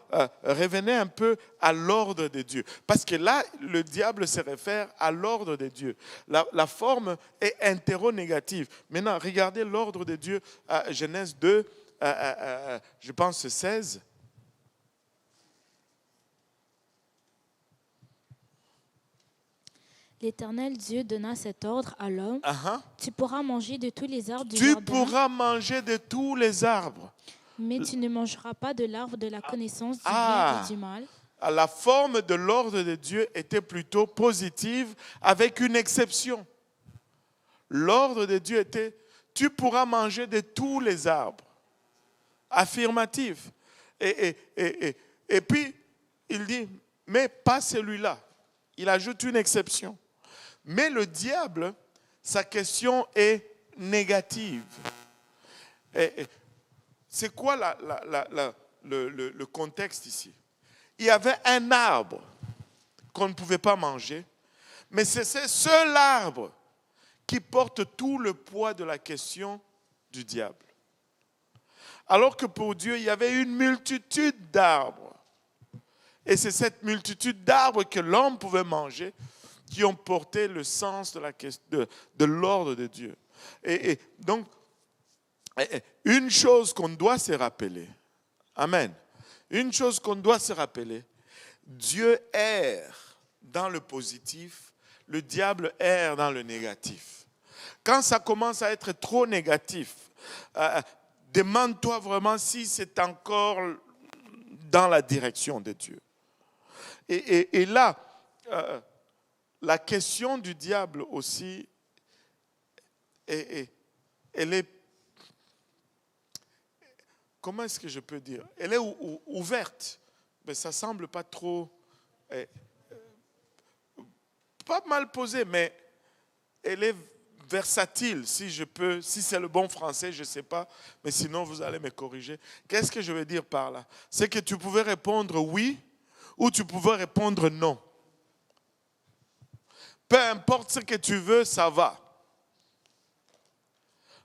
Speaker 1: revenez un peu à l'ordre de Dieu. Parce que là, le diable se réfère à l'ordre de Dieu. La forme est interronégative. Maintenant, regardez l'ordre de Dieu à Genèse 2, je pense 16.
Speaker 2: L'Éternel Dieu donna cet ordre à l'homme. Tu pourras manger de tous les arbres du
Speaker 1: Tu
Speaker 2: jardin.
Speaker 1: pourras manger de tous les arbres.
Speaker 2: Mais tu ne mangeras pas de l'arbre de la connaissance du bien et du mal.
Speaker 1: La forme de l'ordre de Dieu était plutôt positive avec une exception. L'ordre de Dieu était, tu pourras manger de tous les arbres. Affirmatif. Et puis, il dit, mais pas celui-là. Il ajoute une exception. Mais le diable, sa question est négative. C'est quoi le contexte ici? Il y avait un arbre qu'on ne pouvait pas manger, mais c'est ce seul arbre qui porte tout le poids de la question du diable. Alors que pour Dieu, il y avait une multitude d'arbres. Et c'est cette multitude d'arbres que l'homme pouvait manger qui ont porté le sens de l'ordre de Dieu. Et donc, une chose qu'on doit se rappeler, amen, une chose qu'on doit se rappeler, Dieu erre dans le positif, le diable erre dans le négatif. Quand ça commence à être trop négatif, demande-toi vraiment si c'est encore dans la direction de Dieu. Et là, la question du diable aussi, elle est, comment est-ce que je peux dire? Elle est ouverte, mais ça ne semble pas trop, pas mal posée, mais elle est versatile, si c'est le bon français, je ne sais pas, mais sinon vous allez me corriger. Qu'est-ce que je veux dire par là? C'est que tu pouvais répondre oui, ou tu pouvais répondre non. Peu importe ce que tu veux, ça va.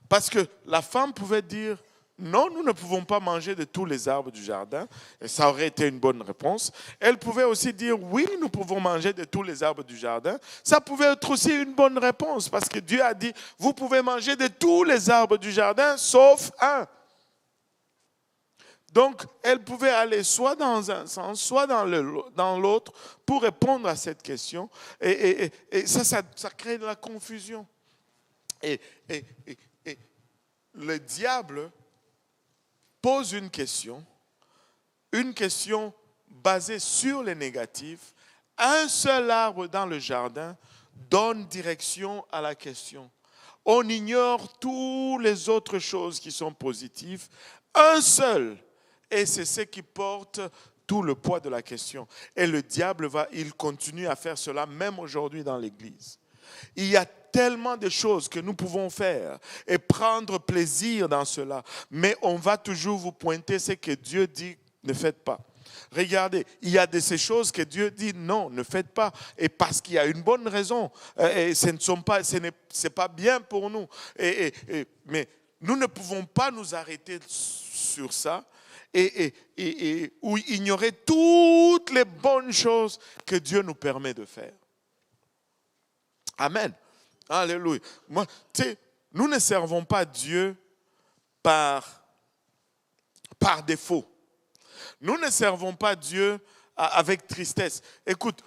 Speaker 1: Parce que la femme pouvait dire, non, nous ne pouvons pas manger de tous les arbres du jardin. Et ça aurait été une bonne réponse. Elle pouvait aussi dire, oui, nous pouvons manger de tous les arbres du jardin. Ça pouvait être aussi une bonne réponse. Parce que Dieu a dit, vous pouvez manger de tous les arbres du jardin, sauf un. Donc, elle pouvait aller soit dans un sens, soit dans l'autre pour répondre à cette question. Et ça crée de la confusion. Et le diable pose une question basée sur les négatifs. Un seul arbre dans le jardin donne direction à la question. On ignore toutes les autres choses qui sont positives. Un seul. Et c'est ce qui porte tout le poids de la question. Et le diable il continue à faire cela même aujourd'hui dans l'Église. Il y a tellement de choses que nous pouvons faire et prendre plaisir dans cela, mais on va toujours vous pointer ce que Dieu dit, ne faites pas. Regardez, il y a de ces choses que Dieu dit non, ne faites pas, et parce qu'il y a une bonne raison, et ce n'est pas bien pour nous. Mais nous ne pouvons pas nous arrêter sur ça ou ignorer toutes les bonnes choses que Dieu nous permet de faire. Amen. Alléluia. Moi, nous ne servons pas Dieu par défaut. Nous ne servons pas Dieu avec tristesse. Écoute,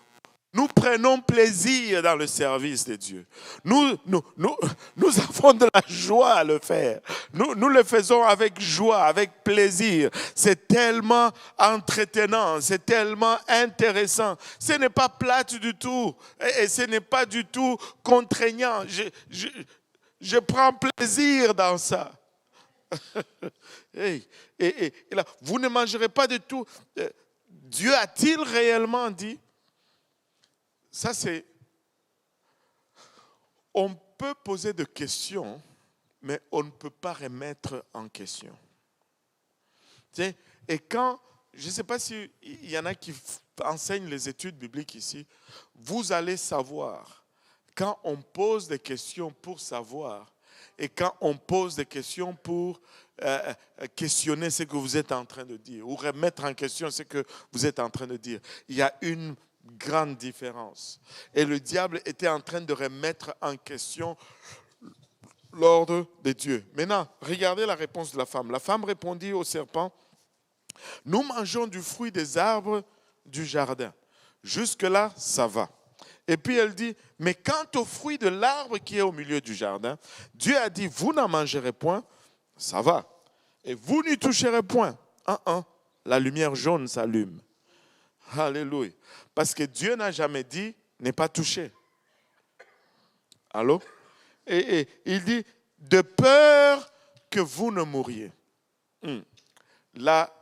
Speaker 1: nous prenons plaisir dans le service de Dieu. Nous avons de la joie à le faire. Nous le faisons avec joie, avec plaisir. C'est tellement entretenant, c'est tellement intéressant. Ce n'est pas plate du tout et ce n'est pas du tout contraignant. Je prends plaisir dans ça. Et là, vous ne mangerez pas de tout. Dieu a-t-il réellement dit? Ça, c'est... On peut poser des questions, mais on ne peut pas remettre en question. Et quand, je ne sais pas s'il y en a qui enseignent les études bibliques ici, vous allez savoir, quand on pose des questions pour savoir, et quand on pose des questions pour questionner ce que vous êtes en train de dire, ou remettre en question ce que vous êtes en train de dire, il y a une grande différence. Et le diable était en train de remettre en question l'ordre de Dieu. Maintenant, regardez la réponse de la femme. La femme répondit au serpent, « Nous mangeons du fruit des arbres du jardin. Jusque-là, ça va. » Et puis elle dit, « Mais quant au fruit de l'arbre qui est au milieu du jardin, Dieu a dit, vous n'en mangerez point, ça va. Et vous n'y toucherez point. » La lumière jaune s'allume. Alléluia. Parce que Dieu n'a jamais dit, n'est pas touché. Allô? Et il dit, de peur que vous ne mouriez. Là,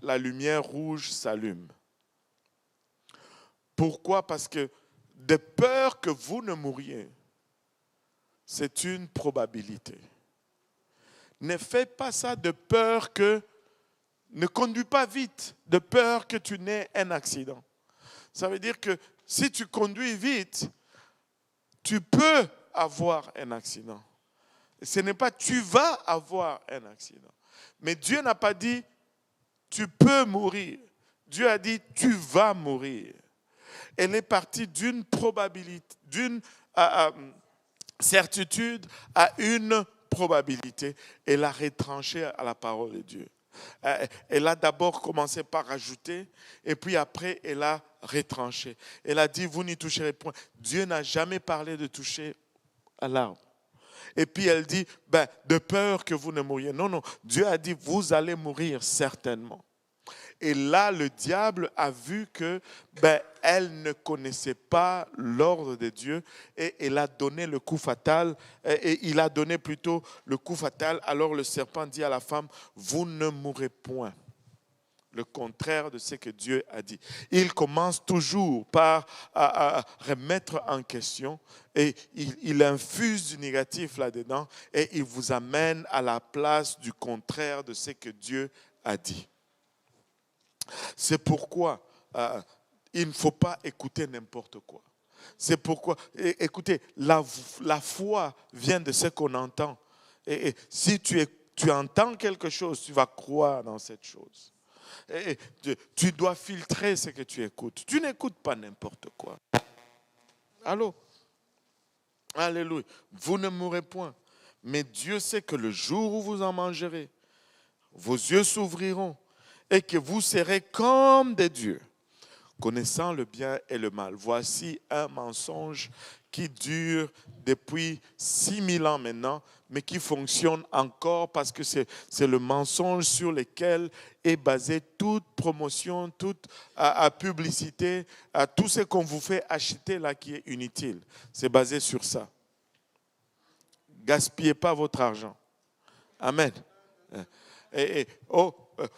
Speaker 1: la lumière rouge s'allume. Pourquoi? Parce que de peur que vous ne mouriez, c'est une probabilité. Ne fais pas ça de peur que, ne conduis pas vite, de peur que tu n'aies un accident. Ça veut dire que si tu conduis vite, tu peux avoir un accident. Ce n'est pas tu vas avoir un accident. Mais Dieu n'a pas dit tu peux mourir. Dieu a dit tu vas mourir. Elle est partie d'une probabilité, d'une certitude à une probabilité. Elle a retranché à la parole de Dieu. Elle a d'abord commencé par ajouter et puis après elle a retranché. Elle a dit vous n'y toucherez point. Dieu n'a jamais parlé de toucher à l'arbre. Et puis elle dit de peur que vous ne mouriez. Non, Dieu a dit vous allez mourir certainement. Et là, le diable a vu que elle ne connaissait pas l'ordre de Dieu et il a donné le coup fatal. Et il a donné plutôt le coup fatal. Alors le serpent dit à la femme, vous ne mourrez point. Le contraire de ce que Dieu a dit. Il commence toujours par remettre en question et il infuse du négatif là-dedans et il vous amène à la place du contraire de ce que Dieu a dit. C'est pourquoi il ne faut pas écouter n'importe quoi. C'est pourquoi, écoutez, la foi vient de ce qu'on entend. Et si tu entends quelque chose, tu vas croire dans cette chose. Et tu dois filtrer ce que tu écoutes. Tu n'écoutes pas n'importe quoi. Allô? Alléluia. Vous ne mourrez point. Mais Dieu sait que le jour où vous en mangerez, vos yeux s'ouvriront et que vous serez comme des dieux, connaissant le bien et le mal. Voici un mensonge qui dure depuis 6000 ans maintenant, mais qui fonctionne encore parce que c'est le mensonge sur lequel est basée toute promotion, toute publicité, tout ce qu'on vous fait acheter là qui est inutile. C'est basé sur ça. Gaspillez pas votre argent. Amen.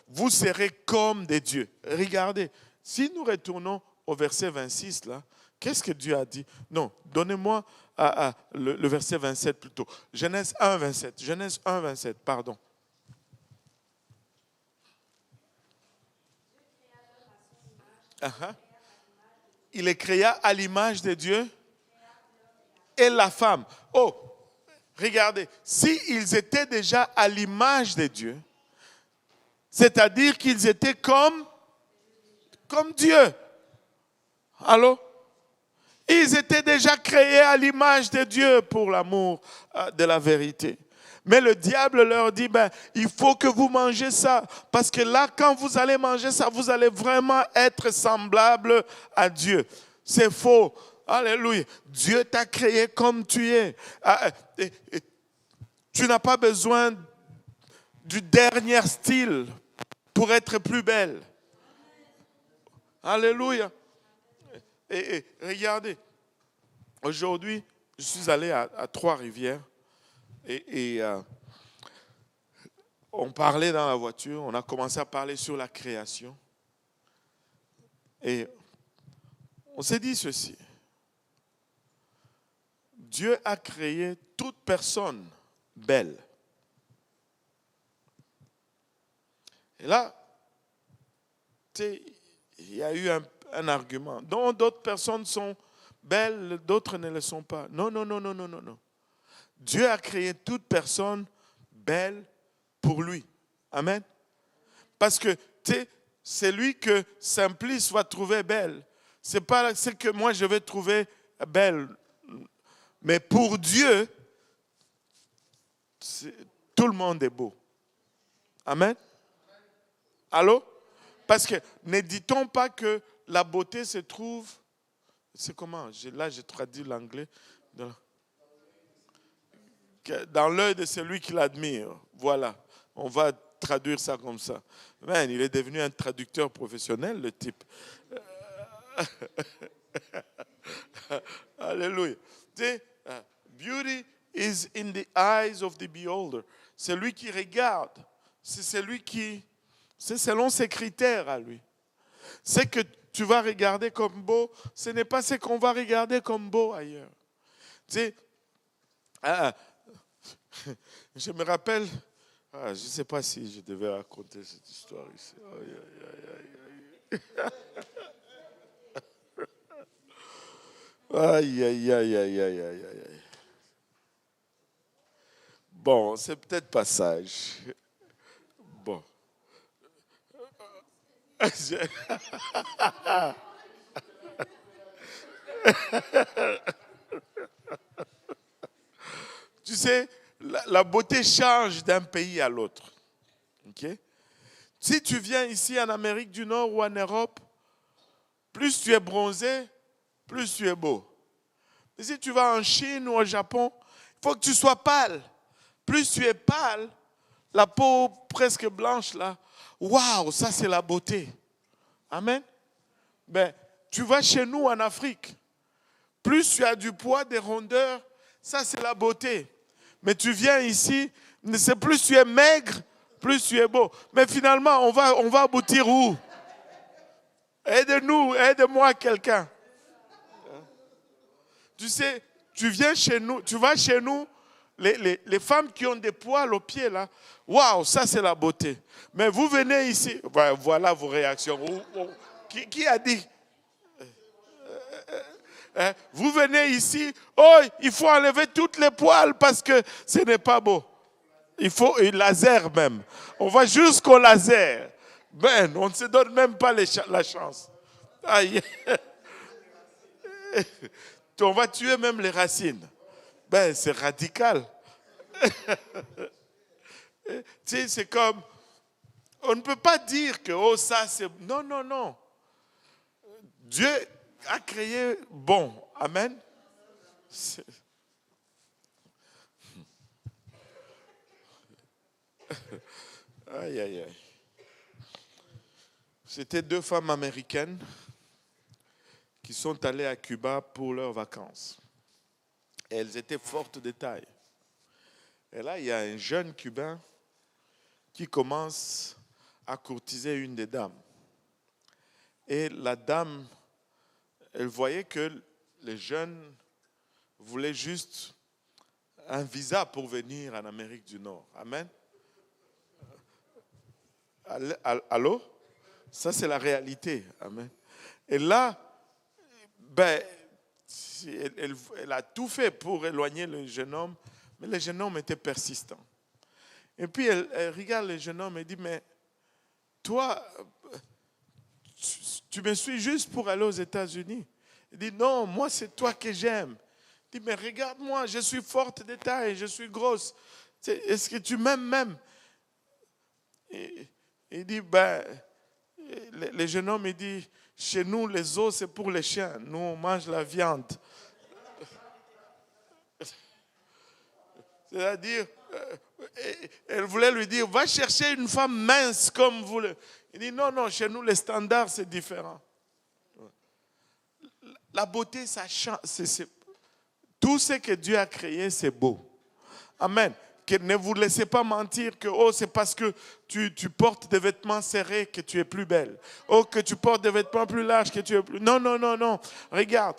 Speaker 1: vous serez comme des dieux. Regardez, si nous retournons au verset 26, là, qu'est-ce que Dieu a dit? Non, donnez-moi le verset 27 plutôt. Genèse 1, 27. Genèse 1, 27, pardon. Il est créé à l'image de Dieu et la femme. Oh, regardez, s'ils étaient déjà à l'image de Dieu, c'est-à-dire qu'ils étaient comme Dieu. Allô? Ils étaient déjà créés à l'image de Dieu pour l'amour de la vérité. Mais le diable leur dit, il faut que vous mangez ça. Parce que là, quand vous allez manger ça, vous allez vraiment être semblable à Dieu. C'est faux. Alléluia. Dieu t'a créé comme tu es. Tu n'as pas besoin du dernier style pour être plus belle. Alléluia. Et regardez, aujourd'hui, je suis allé à Trois-Rivières et on parlait dans la voiture, on a commencé à parler sur la création. Et on s'est dit ceci. Dieu a créé toute personne belle. Et là, il y a eu un argument. Donc d'autres personnes sont belles, d'autres ne le sont pas. Non. Dieu a créé toute personne belle pour lui. Amen. Parce que c'est lui que Simplice va trouver belle. Ce n'est pas ce que moi je vais trouver belle. Mais pour Dieu, tout le monde est beau. Amen. Allô? Parce que ne dit-on pas que la beauté se trouve, c'est comment? Là, j'ai traduit l'anglais. Dans l'œil de celui qui l'admire. Voilà. On va traduire ça comme ça. Man, il est devenu un traducteur professionnel, le type. Alléluia. Beauty is in the eyes of the beholder. C'est lui qui regarde. C'est celui qui... C'est selon ses critères à lui. C'est que tu vas regarder comme beau, ce n'est pas ce qu'on va regarder comme beau ailleurs. Tu sais, je me rappelle, je ne sais pas si je devais raconter cette histoire ici. Aïe. Bon, c'est peut-être pas sage. Bon. Tu sais, la beauté change d'un pays à l'autre. Okay? Si tu viens ici en Amérique du Nord ou en Europe, plus tu es bronzé, plus tu es beau. Mais si tu vas en Chine ou au Japon, il faut que tu sois pâle. Plus tu es pâle, la peau presque blanche là, waouh, ça c'est la beauté. Amen. Tu vas chez nous en Afrique. Plus tu as du poids, des rondeurs, ça c'est la beauté. Mais tu viens ici, c'est plus tu es maigre, plus tu es beau. Mais finalement, on va aboutir où? Aide-nous, aide-moi quelqu'un. Tu sais, tu viens chez nous, tu vas chez nous, les femmes qui ont des poils aux pieds là, waouh, ça c'est la beauté. Mais vous venez ici, voilà vos réactions. Qui a dit? Vous venez ici, il faut enlever toutes les poils parce que ce n'est pas beau. Il faut un laser même. On va jusqu'au laser. On ne se donne même pas la chance. Aïe. On va tuer même les racines. C'est radical. Tu sais, c'est comme, on ne peut pas dire que, ça c'est... Non. Dieu a créé bon. Amen. Aïe. C'était 2 femmes américaines qui sont allées à Cuba pour leurs vacances. Et elles étaient fortes de taille. Et là, il y a un jeune Cubain qui commence a courtisé une des dames. Et la dame, elle voyait que les jeunes voulaient juste un visa pour venir en Amérique du Nord. Amen. Allô? Ça, c'est la réalité. Amen. Et là, elle a tout fait pour éloigner le jeune homme, mais le jeune homme était persistant. Et puis, elle regarde le jeune homme et dit, mais toi, tu me suis juste pour aller aux États-Unis. Il dit, non, moi, c'est toi que j'aime. Il dit, mais regarde-moi, je suis forte de taille, je suis grosse. Est-ce que tu m'aimes même? Il dit, le jeune homme, il dit, chez nous, les os, c'est pour les chiens. Nous, on mange la viande. C'est-à-dire, elle voulait lui dire, va chercher une femme mince comme vous. Il dit, non, non, chez nous, les standards, c'est différent. La beauté, ça change. Tout ce que Dieu a créé, c'est beau. Amen. Que ne vous laissez pas mentir que c'est parce que tu portes des vêtements serrés que tu es plus belle. Que tu portes des vêtements plus larges que tu es plus... Non, non, non, non. Regarde,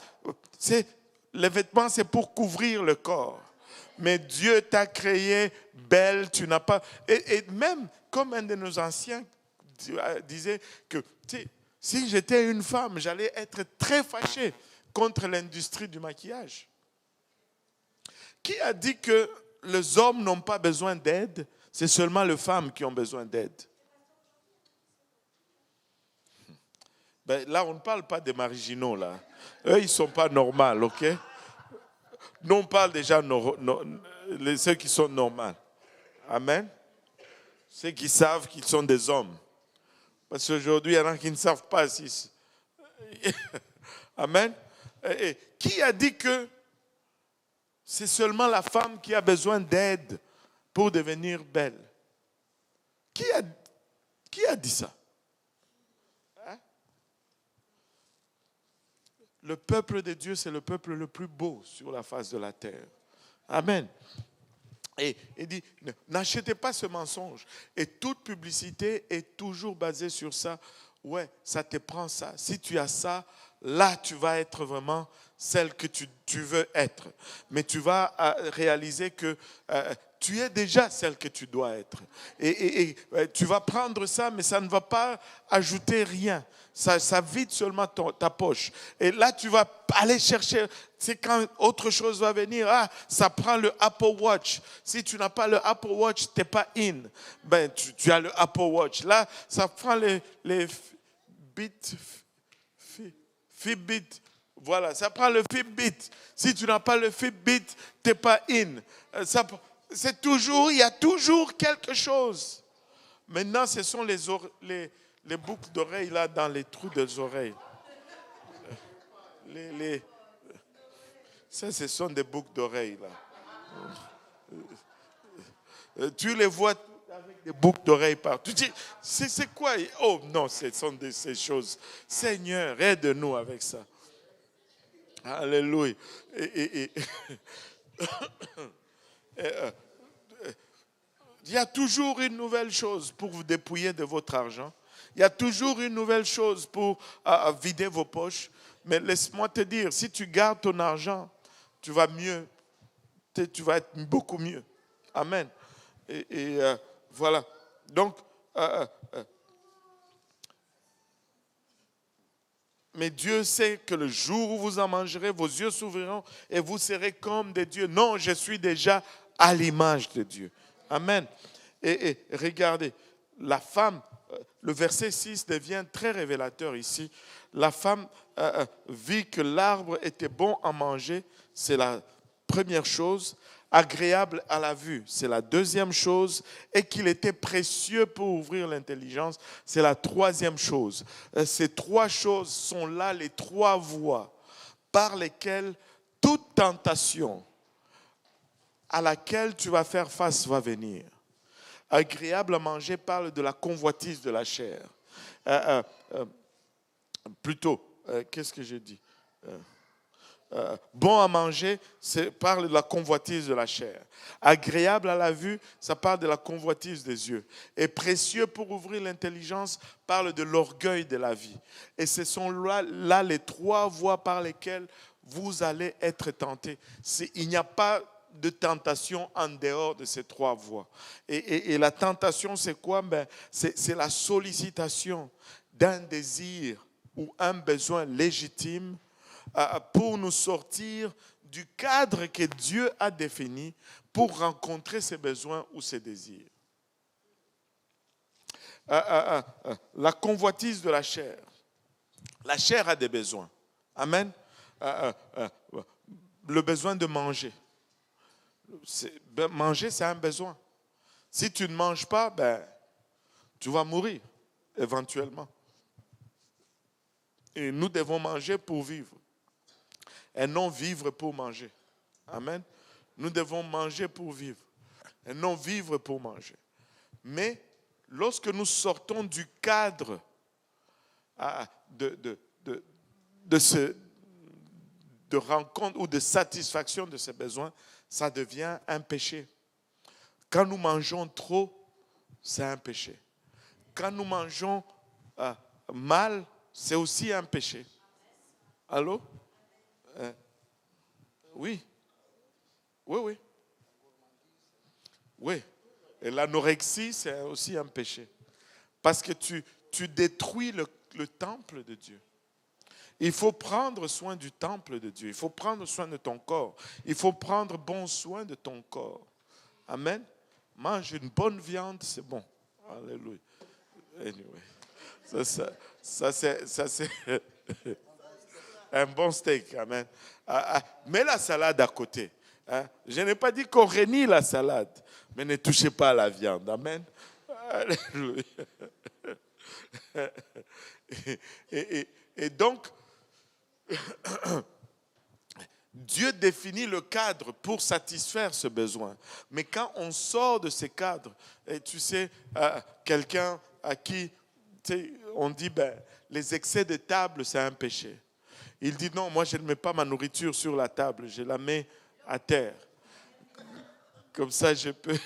Speaker 1: les vêtements, c'est pour couvrir le corps. Mais Dieu t'a créé belle, tu n'as pas... Et même, comme un de nos anciens disait que si j'étais une femme, j'allais être très fâché contre l'industrie du maquillage. Qui a dit que les hommes n'ont pas besoin d'aide? C'est seulement les femmes qui ont besoin d'aide. Là, on ne parle pas des marginaux, là. Eux, ils ne sont pas normaux, ok? Nous, on parle déjà ceux qui sont normaux. Amen. Ceux qui savent qu'ils sont des hommes. Parce qu'aujourd'hui, il y en a qui ne savent pas si... Amen. Et qui a dit que c'est seulement la femme qui a besoin d'aide pour devenir belle? Qui a dit ça? Hein? Le peuple de Dieu, c'est le peuple le plus beau sur la face de la terre. Amen. Et il dit, n'achetez pas ce mensonge. Et toute publicité est toujours basée sur ça. Ouais, ça te prend ça. Si tu as ça, là, tu vas être vraiment celle que tu veux être. Mais tu vas réaliser que tu es déjà celle que tu dois être. Et tu vas prendre ça, mais ça ne va pas ajouter rien. Ça vide seulement ta poche. Et là, tu vas aller chercher. C'est quand autre chose va venir. Ça prend le Apple Watch. Si tu n'as pas le Apple Watch, tu n'es pas in. Tu as le Apple Watch. Là, ça prend les Fitbit. Voilà, ça prend le Fitbit. Si tu n'as pas le Fitbit, tu n'es pas in. Il y a toujours quelque chose. Maintenant, ce sont les boucles d'oreilles là dans les trous des oreilles. Ça, ce sont des boucles d'oreilles là. Tu les vois avec des boucles d'oreilles partout. Tu dis, c'est quoi? Oh non, ce sont ces choses. Seigneur, aide-nous avec ça. Alléluia. Il y a toujours une nouvelle chose pour vous dépouiller de votre argent. Il y a toujours une nouvelle chose pour vider vos poches. Mais laisse-moi te dire, si tu gardes ton argent, tu vas mieux. Tu vas être beaucoup mieux. Amen. Et voilà. Donc, mais Dieu sait que le jour où vous en mangerez, vos yeux s'ouvriront et vous serez comme des dieux. Non, je suis déjà à l'image de Dieu. Amen. Et regardez, la femme, le verset 6 devient très révélateur ici. La femme vit que l'arbre était bon à manger, c'est la première chose. Agréable à la vue, c'est la deuxième chose. Et qu'il était précieux pour ouvrir l'intelligence, c'est la troisième chose. Ces trois choses sont là, les trois voies par lesquelles toute tentation à laquelle tu vas faire face va venir. Agréable à manger parle de la convoitise de la chair. Plutôt, qu'est-ce que j'ai dit? bon à manger, ça parle de la convoitise de la chair. Agréable à la vue, ça parle de la convoitise des yeux. Et précieux pour ouvrir l'intelligence, parle de l'orgueil de la vie. Et ce sont là les trois voies par lesquelles vous allez être tentés. Il n'y a pas de tentation en dehors de ces trois voies. Et la tentation, c'est quoi? C'est la sollicitation d'un désir ou un besoin légitime pour nous sortir du cadre que Dieu a défini pour rencontrer ses besoins ou ses désirs. La convoitise de la chair. La chair a des besoins. Amen. Le besoin de manger. Manger, c'est un besoin. Si tu ne manges pas, tu vas mourir éventuellement. Et nous devons manger pour vivre. Et non vivre pour manger. Amen. Nous devons manger pour vivre. Et non vivre pour manger. Mais lorsque nous sortons du cadre de rencontre ou de satisfaction de ces besoins, ça devient un péché. Quand nous mangeons trop, c'est un péché. Quand nous mangeons mal, c'est aussi un péché. Allô? Oui. Oui. Oui. Et l'anorexie, c'est aussi un péché. Parce que tu détruis le temple de Dieu. Il faut prendre soin du temple de Dieu. Il faut prendre soin de ton corps. Il faut prendre bon soin de ton corps. Amen. Mange une bonne viande, c'est bon. Alléluia. Anyway. Ça c'est un bon steak. Amen. Mets la salade à côté. Hein? Je n'ai pas dit qu'on renie la salade, mais ne touchez pas à la viande. Amen. Alléluia. Et donc, Dieu définit le cadre pour satisfaire ce besoin. Mais quand on sort de ces cadres, et tu sais, quelqu'un à qui on dit les excès de table, c'est un péché. Il dit non, moi je ne mets pas ma nourriture sur la table, je la mets à terre. Comme ça, je peux.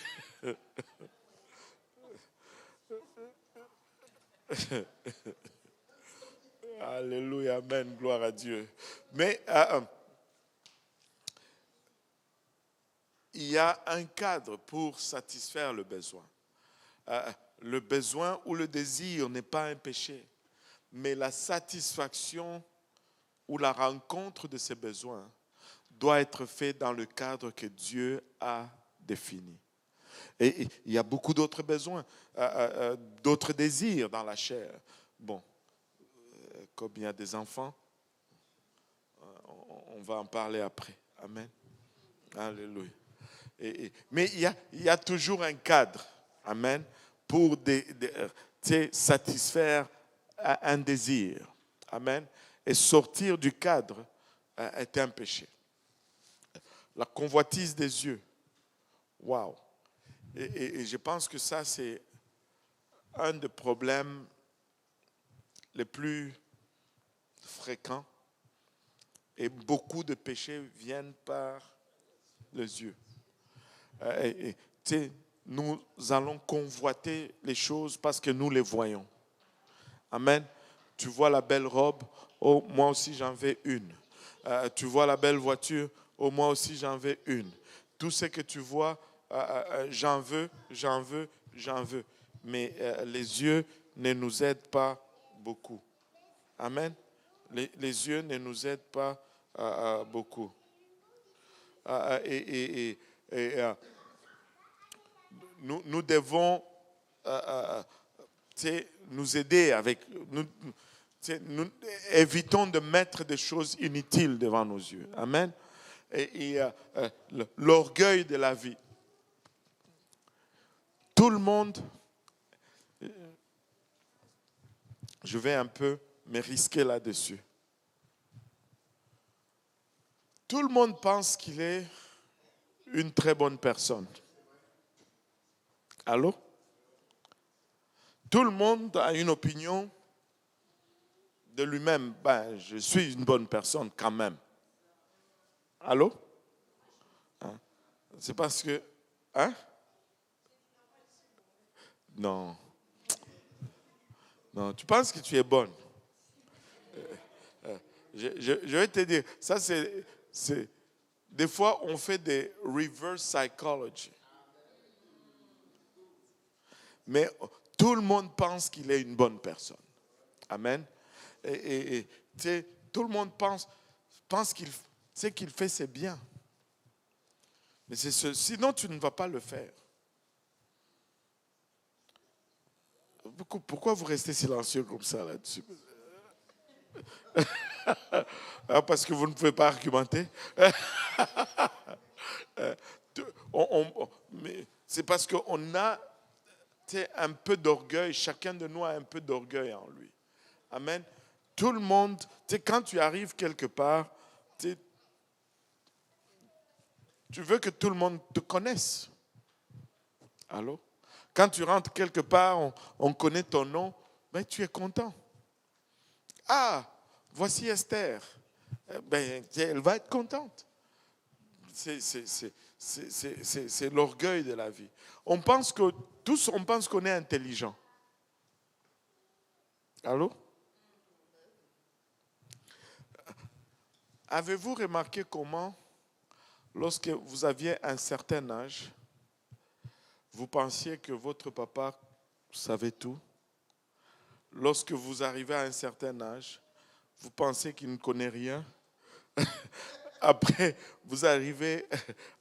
Speaker 1: Alléluia, amen, gloire à Dieu. Mais il y a un cadre pour satisfaire le besoin. Le besoin ou le désir n'est pas un péché, mais la satisfaction ou la rencontre de ces besoins doit être faite dans le cadre que Dieu a défini. Et il y a beaucoup d'autres besoins, d'autres désirs dans la chair. Bon, comme il y a des enfants, on va en parler après. Amen. Alléluia. Mais il y a toujours un cadre, amen, pour satisfaire un désir. Amen. Et sortir du cadre est un péché. La convoitise des yeux. Waouh. Et je pense que ça, c'est un des problèmes les plus fréquents. Et beaucoup de péchés viennent par les yeux. Nous allons convoiter les choses parce que nous les voyons. Amen. Tu vois la belle robe, oh, moi aussi j'en veux une. Tu vois la belle voiture, oh, moi aussi j'en veux une. Tout ce que tu vois, j'en veux. Mais les yeux ne nous aident pas beaucoup. Amen. Les yeux ne nous aident pas beaucoup. Nous devons nous aider avec. Nous évitons de mettre des choses inutiles devant nos yeux. Amen. Et l'orgueil de la vie. Tout le monde, je vais un peu me risquer là-dessus. Tout le monde pense qu'il est une très bonne personne. Allô? Tout le monde a une opinion de lui-même. Je suis une bonne personne quand même. Allô? Hein? C'est parce que... Hein? Non. Non, tu penses que tu es bonne. Je vais te dire, ça c'est... Des fois, on fait des reverse psychology. Mais tout le monde pense qu'il est une bonne personne. Amen. Et tu sais, tout le monde pense qu'il fait c'est bien. Mais sinon, tu ne vas pas le faire. Pourquoi vous restez silencieux comme ça là-dessus? Parce que vous ne pouvez pas argumenter. Mais c'est parce qu'on a un peu d'orgueil. Chacun de nous a un peu d'orgueil en lui. Amen. Tout le monde, quand tu arrives quelque part, tu veux que tout le monde te connaisse. Allô? Quand tu rentres quelque part, on connaît ton nom, ben, tu es content. Ah, voici Esther. Ben, elle va être contente. C'est l'orgueil de la vie. Tous, on pense qu'on est intelligent. Allô? Avez-vous remarqué comment, lorsque vous aviez un certain âge, vous pensiez que votre papa savait tout? Lorsque vous arrivez à un certain âge, vous pensez qu'il ne connaît rien? Après, vous arrivez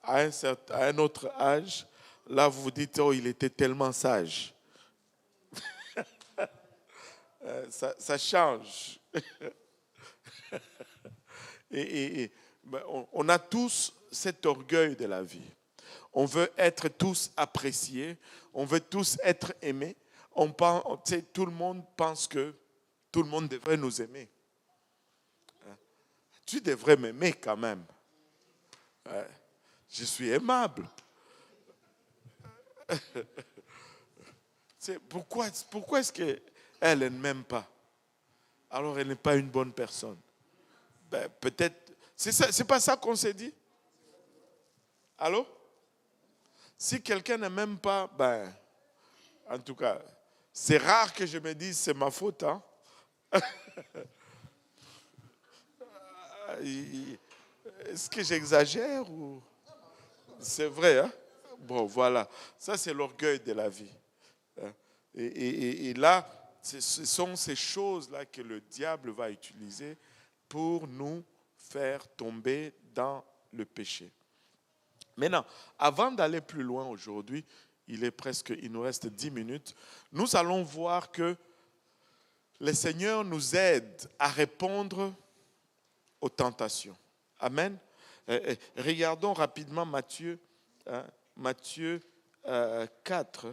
Speaker 1: à un autre âge, là vous vous dites, oh, il était tellement sage. Ça change. Ben, on a tous cet orgueil de la vie. On veut être tous appréciés, on veut tous être aimés. Tout le monde pense que tout le monde devrait nous aimer. Tu devrais m'aimer quand même. Je suis aimable. Pourquoi est-ce qu'elle ne m'aime pas? Alors elle n'est pas une bonne personne. Ben, peut-être, c'est pas ça qu'on s'est dit? Allô? Si quelqu'un ne m'aime pas, ben, en tout cas, c'est rare que je me dise c'est ma faute. Hein? Est-ce que j'exagère ou... C'est vrai, hein? Bon, voilà. Ça, c'est l'orgueil de la vie. Et là, ce sont ces choses-là que le diable va utiliser pour nous faire tomber dans le péché. Maintenant, avant d'aller plus loin aujourd'hui, il nous reste 10 minutes, nous allons voir que le Seigneur nous aide à répondre aux tentations. Amen. Regardons rapidement Matthieu 4.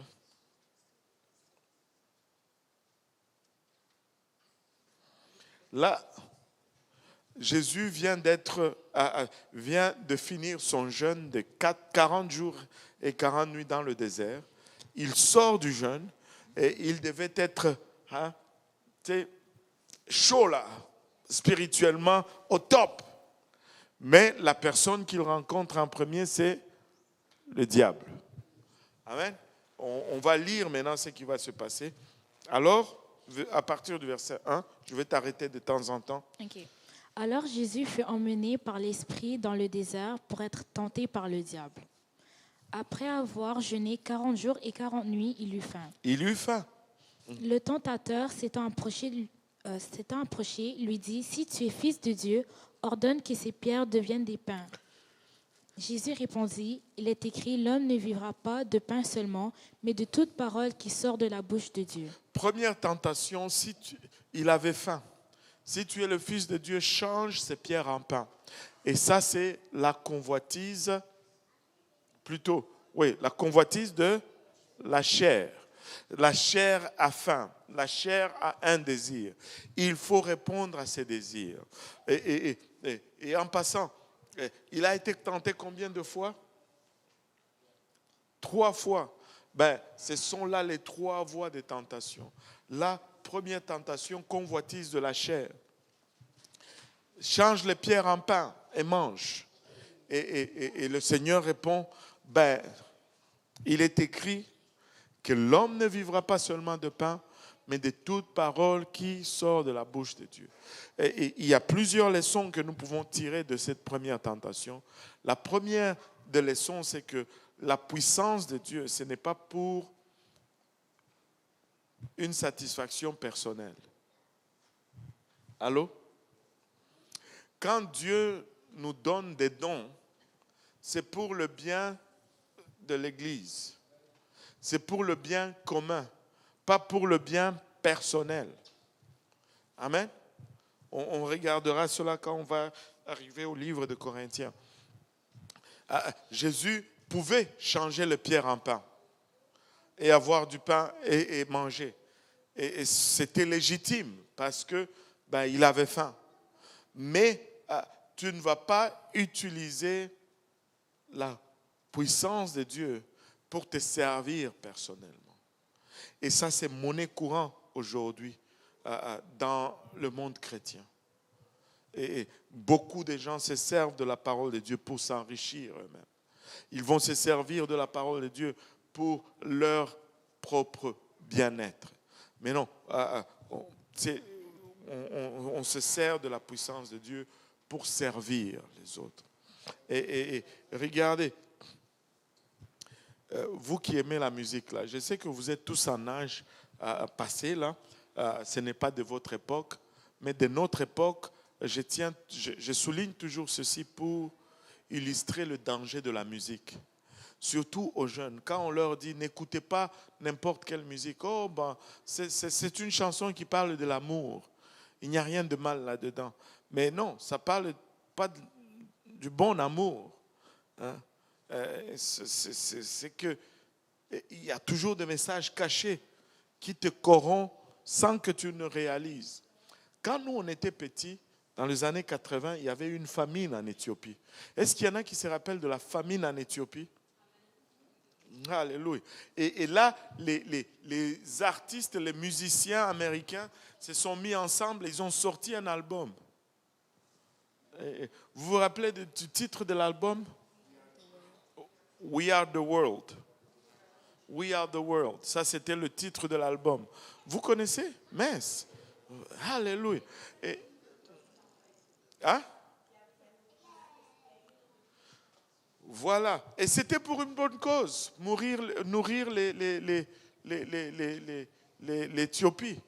Speaker 1: Là, Jésus vient de finir son jeûne de 40 jours et 40 nuits dans le désert. Il sort du jeûne et il devait être chaud là, spirituellement au top. Mais la personne qu'il rencontre en premier, c'est le diable. Amen. On va lire maintenant ce qui va se passer. Alors, à partir du verset 1, je vais t'arrêter de temps en temps.
Speaker 2: Okay. Alors Jésus fut emmené par l'Esprit dans le désert pour être tenté par le diable. Après avoir jeûné 40 jours et 40 nuits, il eut faim. Le tentateur s'étant approché, lui dit, « Si tu es fils de Dieu, ordonne que ces pierres deviennent des pains. » Jésus répondit, « Il est écrit, l'homme ne vivra pas de pain seulement, mais de toute parole qui sort de la bouche de Dieu. »
Speaker 1: Première tentation, il avait faim. Si tu es le Fils de Dieu, change ces pierres en pain. Et ça, c'est la convoitise, la convoitise de la chair. La chair a faim, la chair a un désir. Il faut répondre à ces désirs. Et en passant, il a été tenté combien de fois? 3 fois. Ben, ce sont là les 3 voies de tentation. La première tentation, convoitise de la chair. Change les pierres en pain et mange. Et le Seigneur répond, ben, il est écrit que l'homme ne vivra pas seulement de pain, mais de toute parole qui sort de la bouche de Dieu. Et il y a plusieurs leçons que nous pouvons tirer de cette première tentation. La première des leçons, c'est que la puissance de Dieu, ce n'est pas pour une satisfaction personnelle. Allô? Quand Dieu nous donne des dons, c'est pour le bien de l'Église. C'est pour le bien commun, pas pour le bien personnel. Amen. On regardera cela quand on va arriver au livre de Corinthiens. Jésus pouvait changer le pierre en pain et avoir du pain et manger. Et c'était légitime parce que il avait faim. Mais tu ne vas pas utiliser la puissance de Dieu pour te servir personnellement. Et ça, c'est monnaie courante aujourd'hui dans le monde chrétien. Et beaucoup de gens se servent de la parole de Dieu pour s'enrichir eux-mêmes. Ils vont se servir de la parole de Dieu pour leur propre bien-être. Mais non, on se sert de la puissance de Dieu pour servir les autres. Et regardez, vous qui aimez la musique, là, je sais que vous êtes tous en âge passé, là, ce n'est pas de votre époque, mais de notre époque, je souligne toujours ceci pour illustrer le danger de la musique. Surtout aux jeunes, quand on leur dit n'écoutez pas n'importe quelle musique, c'est une chanson qui parle de l'amour. Il n'y a rien de mal là-dedans. Mais non, ça ne parle pas du bon amour. Hein? C'est qu'il y a toujours des messages cachés qui te corrompent sans que tu ne réalises. Quand nous, on était petits, dans les années 80, il y avait une famine en Éthiopie. Est-ce qu'il y en a qui se rappellent de la famine en Éthiopie? Alléluia. Et là, les artistes, les musiciens américains se sont mis ensemble et ils ont sorti un album. Vous vous rappelez du titre de l'album? We Are the World. We Are the World. Ça, c'était le titre de l'album. Vous connaissez? Mince. Alléluia. Voilà. Et c'était pour une bonne cause, nourrir l'Éthiopie.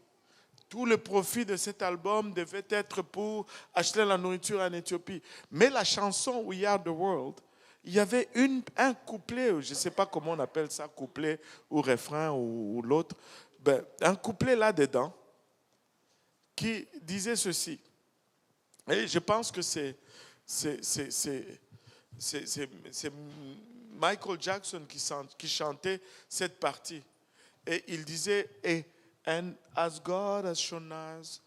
Speaker 1: Tout le profit de cet album devait être pour acheter la nourriture en Éthiopie. Mais la chanson We Are the World, il y avait un couplet, je ne sais pas comment on appelle ça, couplet ou refrain ou l'autre, un couplet là-dedans qui disait ceci. Et je pense que c'est Michael Jackson qui chantait cette partie. Et il disait, and as God has shown us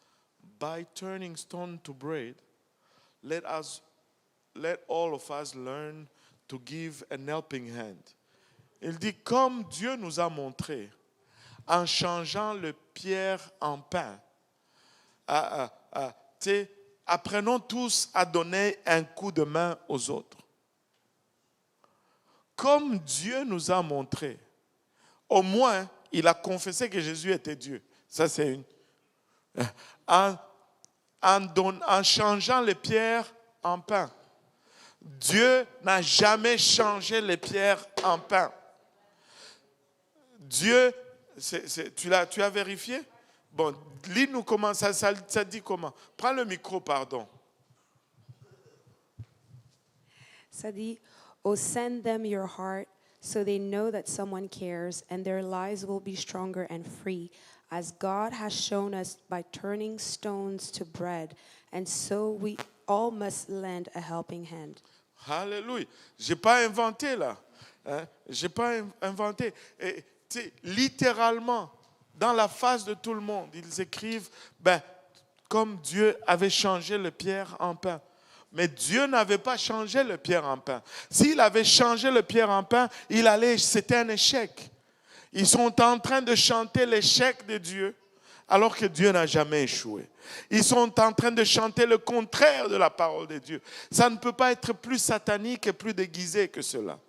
Speaker 1: by turning stone to bread, let all of us learn to give a helping hand. Il dit, comme Dieu nous a montré, en changeant le pierre en pain, apprenons tous à donner un coup de main aux autres. Comme Dieu nous a montré, au moins, il a confessé que Jésus était Dieu. Ça, c'est une. En changeant les pierres en pain. Dieu n'a jamais changé les pierres en pain. Dieu, tu as vérifié? Bon, lis-nous comment, ça dit comment. Prends le micro, pardon.
Speaker 5: Ça dit, oh, send them your heart so they know that someone cares and their lives will be stronger and free, as God has shown us by turning stones to bread, and so we all must lend a helping hand.
Speaker 1: Alléluia. Je n'ai pas inventé là. Je n'ai pas inventé. Littéralement, dans la face de tout le monde, ils écrivent, comme Dieu avait changé le pierre en pain. Mais Dieu n'avait pas changé le pierre en pain. S'il avait changé le pierre en pain, c'était un échec. Ils sont en train de chanter l'échec de Dieu, alors que Dieu n'a jamais échoué. Ils sont en train de chanter le contraire de la parole de Dieu. Ça ne peut pas être plus satanique et plus déguisé que cela.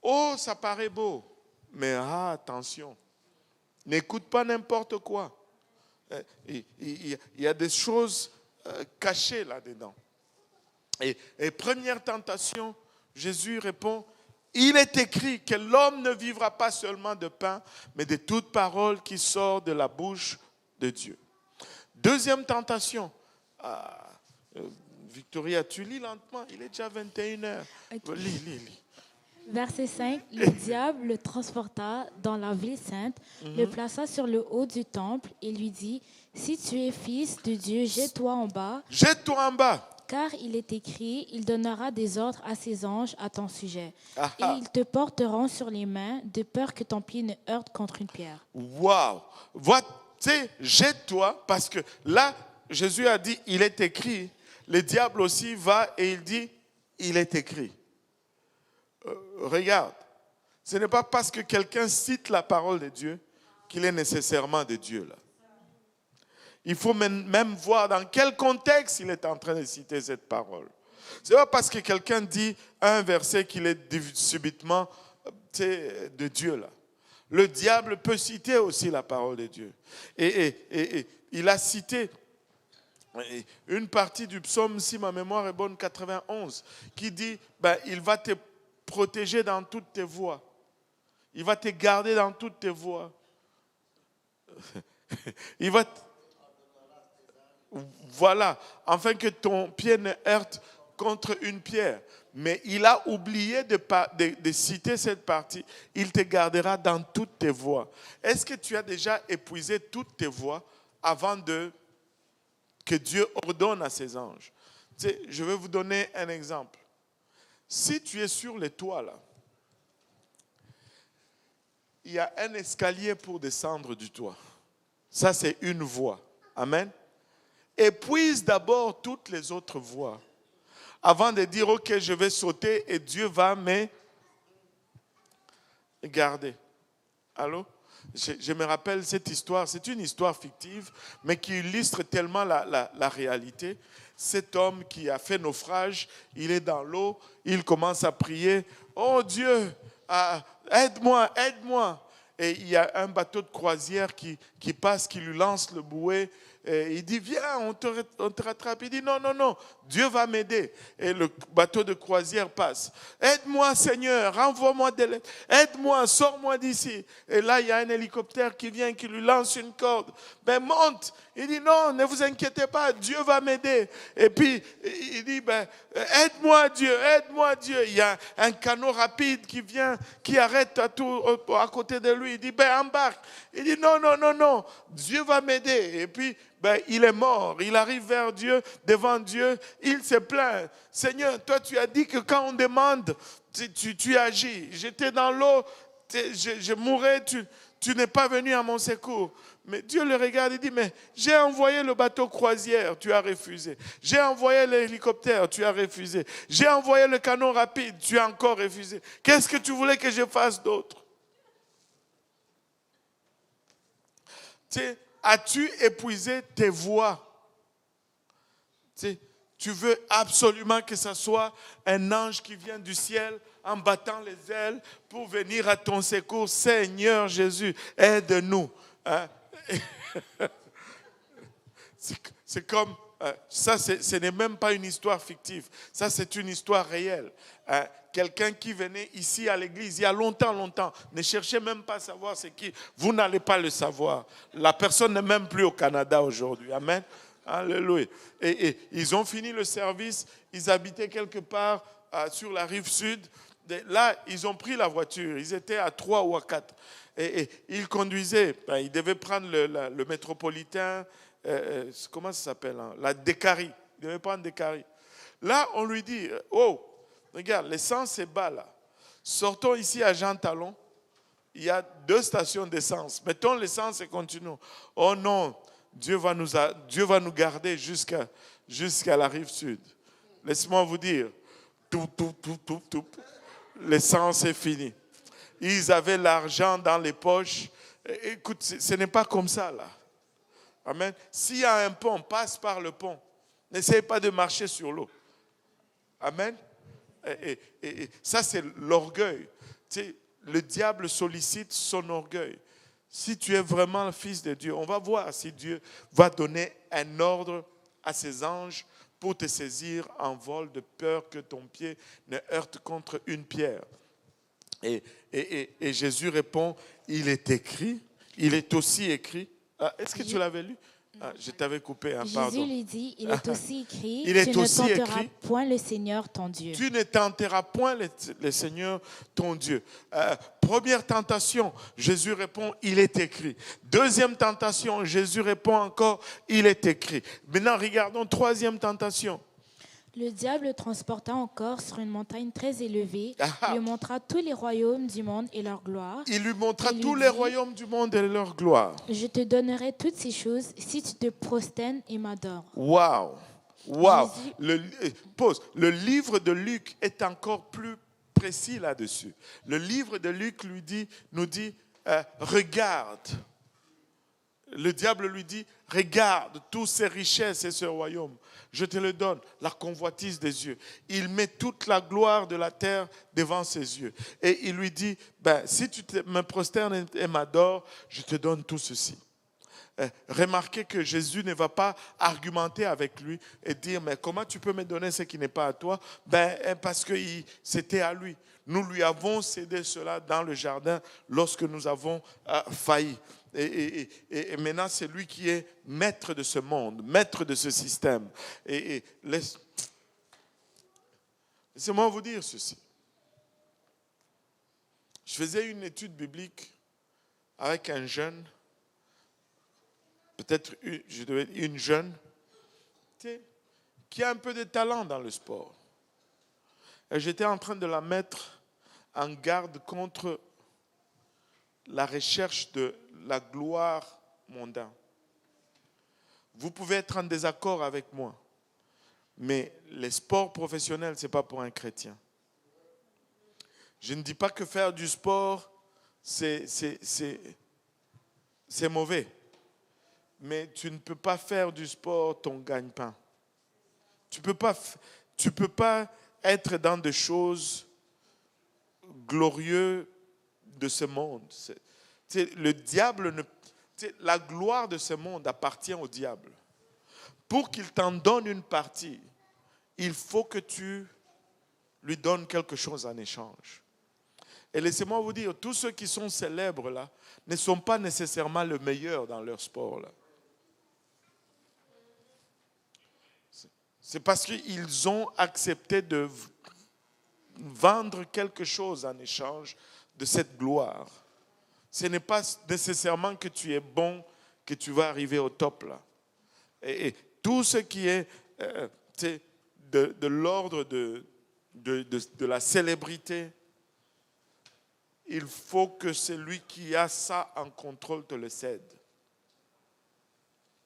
Speaker 1: Oh, ça paraît beau, mais attention, n'écoute pas n'importe quoi. Il y a des choses cachées là-dedans. Et première tentation, Jésus répond, il est écrit que l'homme ne vivra pas seulement de pain, mais de toute parole qui sort de la bouche de Dieu. Deuxième tentation, Victoria, tu lis lentement, il est déjà 21h.
Speaker 2: Ok.
Speaker 1: Lis.
Speaker 2: Verset 5, le diable le transporta dans la ville sainte, le plaça sur le haut du temple et lui dit, si tu es fils de Dieu, jette-toi en bas,
Speaker 1: Jette-toi en bas.
Speaker 2: car il est écrit, il donnera des ordres à ses anges à ton sujet.
Speaker 1: Ah,
Speaker 2: Et
Speaker 1: ah.
Speaker 2: ils te porteront sur les mains, de peur que ton pied ne heurte contre une pierre.
Speaker 1: Waouh! Tu sais, jette-toi, parce que là, Jésus a dit, il est écrit. Le diable aussi va et il dit, il est écrit. Regarde, ce n'est pas parce que quelqu'un cite la parole de Dieu qu'il est nécessairement de Dieu là. Il faut même voir dans quel contexte il est en train de citer cette parole. Ce n'est pas parce que quelqu'un dit un verset qu'il est subitement de Dieu là. Le diable peut citer aussi la parole de Dieu. Et il a cité une partie du psaume, si ma mémoire est bonne, 91, qui dit, il va te protéger dans toutes tes voies. Il va te garder dans toutes tes voies. Il va... Voilà, afin que ton pied ne heurte contre une pierre. Mais il a oublié de citer cette partie. Il te gardera dans toutes tes voies. Est-ce que tu as déjà épuisé toutes tes voies avant que Dieu ordonne à ses anges? Tu sais, je vais vous donner un exemple. Si tu es sur les toits là, il y a un escalier pour descendre du toit. Ça, c'est une voie. Amen. Épuise d'abord toutes les autres voies avant de dire, ok, je vais sauter et Dieu va me garder. Allô? Je me rappelle cette histoire, c'est une histoire fictive, mais qui illustre tellement la réalité. Cet homme qui a fait naufrage, il est dans l'eau, il commence à prier, oh Dieu, aide-moi, aide-moi. Et il y a un bateau de croisière qui passe, qui lui lance le bouet. Et il dit, viens, on te rattrape. Il dit, non, non, non, Dieu va m'aider. Et le bateau de croisière passe. Aide-moi, Seigneur, renvoie-moi de l'aide. Aide-moi, sors-moi d'ici. Et là, il y a un hélicoptère qui vient, qui lui lance une corde. Monte. Il dit, non, ne vous inquiétez pas, Dieu va m'aider. Et puis, il dit, aide-moi, Dieu, aide-moi, Dieu. Il y a un canot rapide qui vient, qui arrête à côté de lui. Il dit, embarque. Il dit, non, non, non, non, Dieu va m'aider. Et puis, il est mort. Il arrive vers Dieu, devant Dieu. Il se plaint. Seigneur, toi, tu as dit que quand on demande, tu agis. J'étais dans l'eau, je mourrais, tu n'es pas venu à mon secours. Mais Dieu le regarde et dit, mais j'ai envoyé le bateau croisière, tu as refusé. J'ai envoyé l'hélicoptère, tu as refusé. J'ai envoyé le canot rapide, tu as encore refusé. Qu'est-ce que tu voulais que je fasse d'autre? As-tu épuisé tes voies? Tu veux absolument que ce soit un ange qui vient du ciel en battant les ailes pour venir à ton secours. Seigneur Jésus, aide-nous. Hein? C'est comme, ça ce n'est même pas une histoire fictive, ça c'est une histoire réelle. Hein? Quelqu'un qui venait ici à l'église il y a longtemps, ne cherchez même pas à savoir c'est qui, vous n'allez pas le savoir. La personne n'est même plus au Canada aujourd'hui. Amen. Alléluia. Et ils ont fini le service, ils habitaient quelque part sur la rive sud. Là, ils ont pris la voiture, ils étaient à 3 ou à 4. Et ils conduisaient, ils devaient prendre le métropolitain, comment ça s'appelle, hein? La Décarie. Ils devaient prendre Décarie. Là, on lui dit, oh, regarde, l'essence est bas là. Sortons ici à Jean Talon. Il y a 2 stations d'essence. Mettons l'essence et continuons. Oh non, Dieu va nous garder jusqu'à la rive sud. Laisse-moi vous dire, l'essence est finie. Ils avaient l'argent dans les poches Écoute, ce n'est pas comme ça là. Amen. S'il y a un pont, passe par le pont. N'essaye pas de marcher sur l'eau. Amen. Et ça, c'est l'orgueil. Tu sais, le diable sollicite son orgueil. Si tu es vraiment le fils de Dieu, on va voir si Dieu va donner un ordre à ses anges pour te saisir en vol de peur que ton pied ne heurte contre une pierre. Et Jésus répond, il est écrit, il est aussi écrit. Est-ce que tu l'avais lu? Je t'avais coupé, pardon.
Speaker 2: Jésus lui dit, il est aussi écrit,
Speaker 1: Il est
Speaker 2: tu ne
Speaker 1: aussi
Speaker 2: tenteras
Speaker 1: écrit,
Speaker 2: point le Seigneur ton Dieu.
Speaker 1: Tu ne tenteras point le Seigneur ton Dieu. Première tentation, Jésus répond, il est écrit. Deuxième tentation, Jésus répond encore, il est écrit. Maintenant, regardons troisième tentation.
Speaker 2: Le diable le transporta encore sur une montagne très élevée,
Speaker 1: Ah.
Speaker 2: lui montra tous les royaumes du monde et leur gloire.
Speaker 1: Il lui montra
Speaker 2: Il lui
Speaker 1: tous les
Speaker 2: dit,
Speaker 1: royaumes du monde et leur gloire.
Speaker 2: Je te donnerai toutes ces choses si tu te prosternes et m'adores.
Speaker 1: Waouh! Waouh!
Speaker 2: Jésus-
Speaker 1: Pause. Le livre de Luc est encore plus précis là-dessus. Le livre de Luc nous dit, regarde. Le diable lui dit, regarde toutes ces richesses et ce royaume. Je te le donne, la convoitise des yeux. Il met toute la gloire de la terre devant ses yeux. Et il lui dit, si tu me prosternes et m'adores, je te donne tout ceci. Remarquez que Jésus ne va pas argumenter avec lui et dire, mais comment tu peux me donner ce qui n'est pas à toi? Parce que c'était à lui. Nous lui avons cédé cela dans le jardin lorsque nous avons failli. Et maintenant, c'est lui qui est maître de ce monde, maître de ce système. Laissez-moi vous dire ceci. Je faisais une étude biblique avec un jeune, peut-être une jeune, qui a un peu de talent dans le sport. Et j'étais en train de la mettre en garde contre la recherche de la gloire mondaine. Vous pouvez être en désaccord avec moi, mais les sports professionnels, ce n'est pas pour un chrétien. Je ne dis pas que faire du sport, c'est mauvais. Mais tu ne peux pas faire du sport ton gagne-pain. Tu peux pas être dans des choses glorieuses de ce monde. Le diable, la gloire de ce monde appartient au diable. Pour qu'il t'en donne une partie, il faut que tu lui donnes quelque chose en échange. Et laissez-moi vous dire, tous ceux qui sont célèbres là ne sont pas nécessairement le meilleur dans leur sport là. C'est parce qu'ils ont accepté de vendre quelque chose en échange de cette gloire. Ce n'est pas nécessairement que tu es bon, que tu vas arriver au top là. Et tout ce qui est de l'ordre de la célébrité, il faut que celui qui a ça en contrôle te le cède.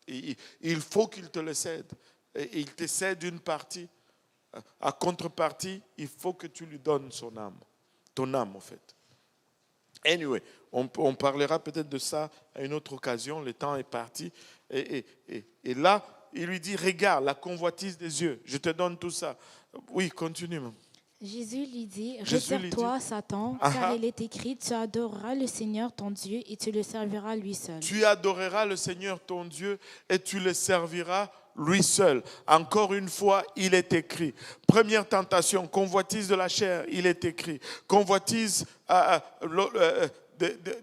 Speaker 1: Il faut qu'il te le cède. Et il te cède une partie. À contrepartie, il faut que tu lui donnes son âme. Ton âme, en fait. Anyway, on parlera peut-être de ça à une autre occasion. Le temps est parti. Et là, il lui dit, regarde, la convoitise des yeux. Je te donne tout ça. Oui, continue.
Speaker 2: Jésus lui dit,
Speaker 1: Jésus lui
Speaker 2: retire-toi,
Speaker 1: dit,
Speaker 2: Satan,
Speaker 1: Ah
Speaker 2: car
Speaker 1: ah.
Speaker 2: il est écrit, tu adoreras le Seigneur ton Dieu et tu le serviras lui seul.
Speaker 1: Tu adoreras le Seigneur ton Dieu et tu le serviras lui seul. Encore une fois, il est écrit. Première tentation, convoitise de la chair, il est écrit. Convoitise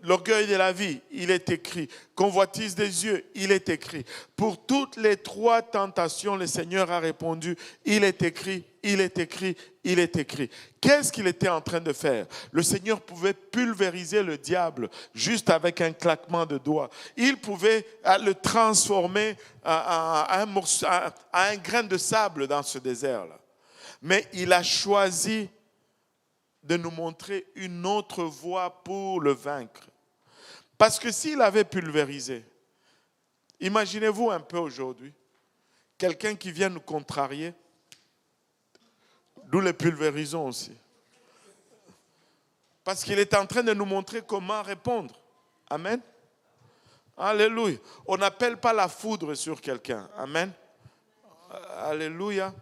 Speaker 1: l'orgueil de la vie, il est écrit. Convoitise des yeux, il est écrit. Pour toutes les trois tentations, le Seigneur a répondu, il est écrit, il est écrit, il est écrit. Qu'est-ce qu'il était en train de faire? Le Seigneur pouvait pulvériser le diable juste avec un claquement de doigts. Il pouvait le transformer à un grain de sable dans ce désert-là. Mais il a choisi de nous montrer une autre voie pour le vaincre. Parce que s'il avait pulvérisé, imaginez-vous un peu aujourd'hui, quelqu'un qui vient nous contrarier, nous les pulvérisons aussi. Parce qu'il est en train de nous montrer comment répondre. Amen. Alléluia. On n'appelle pas la foudre sur quelqu'un. Amen. Alléluia.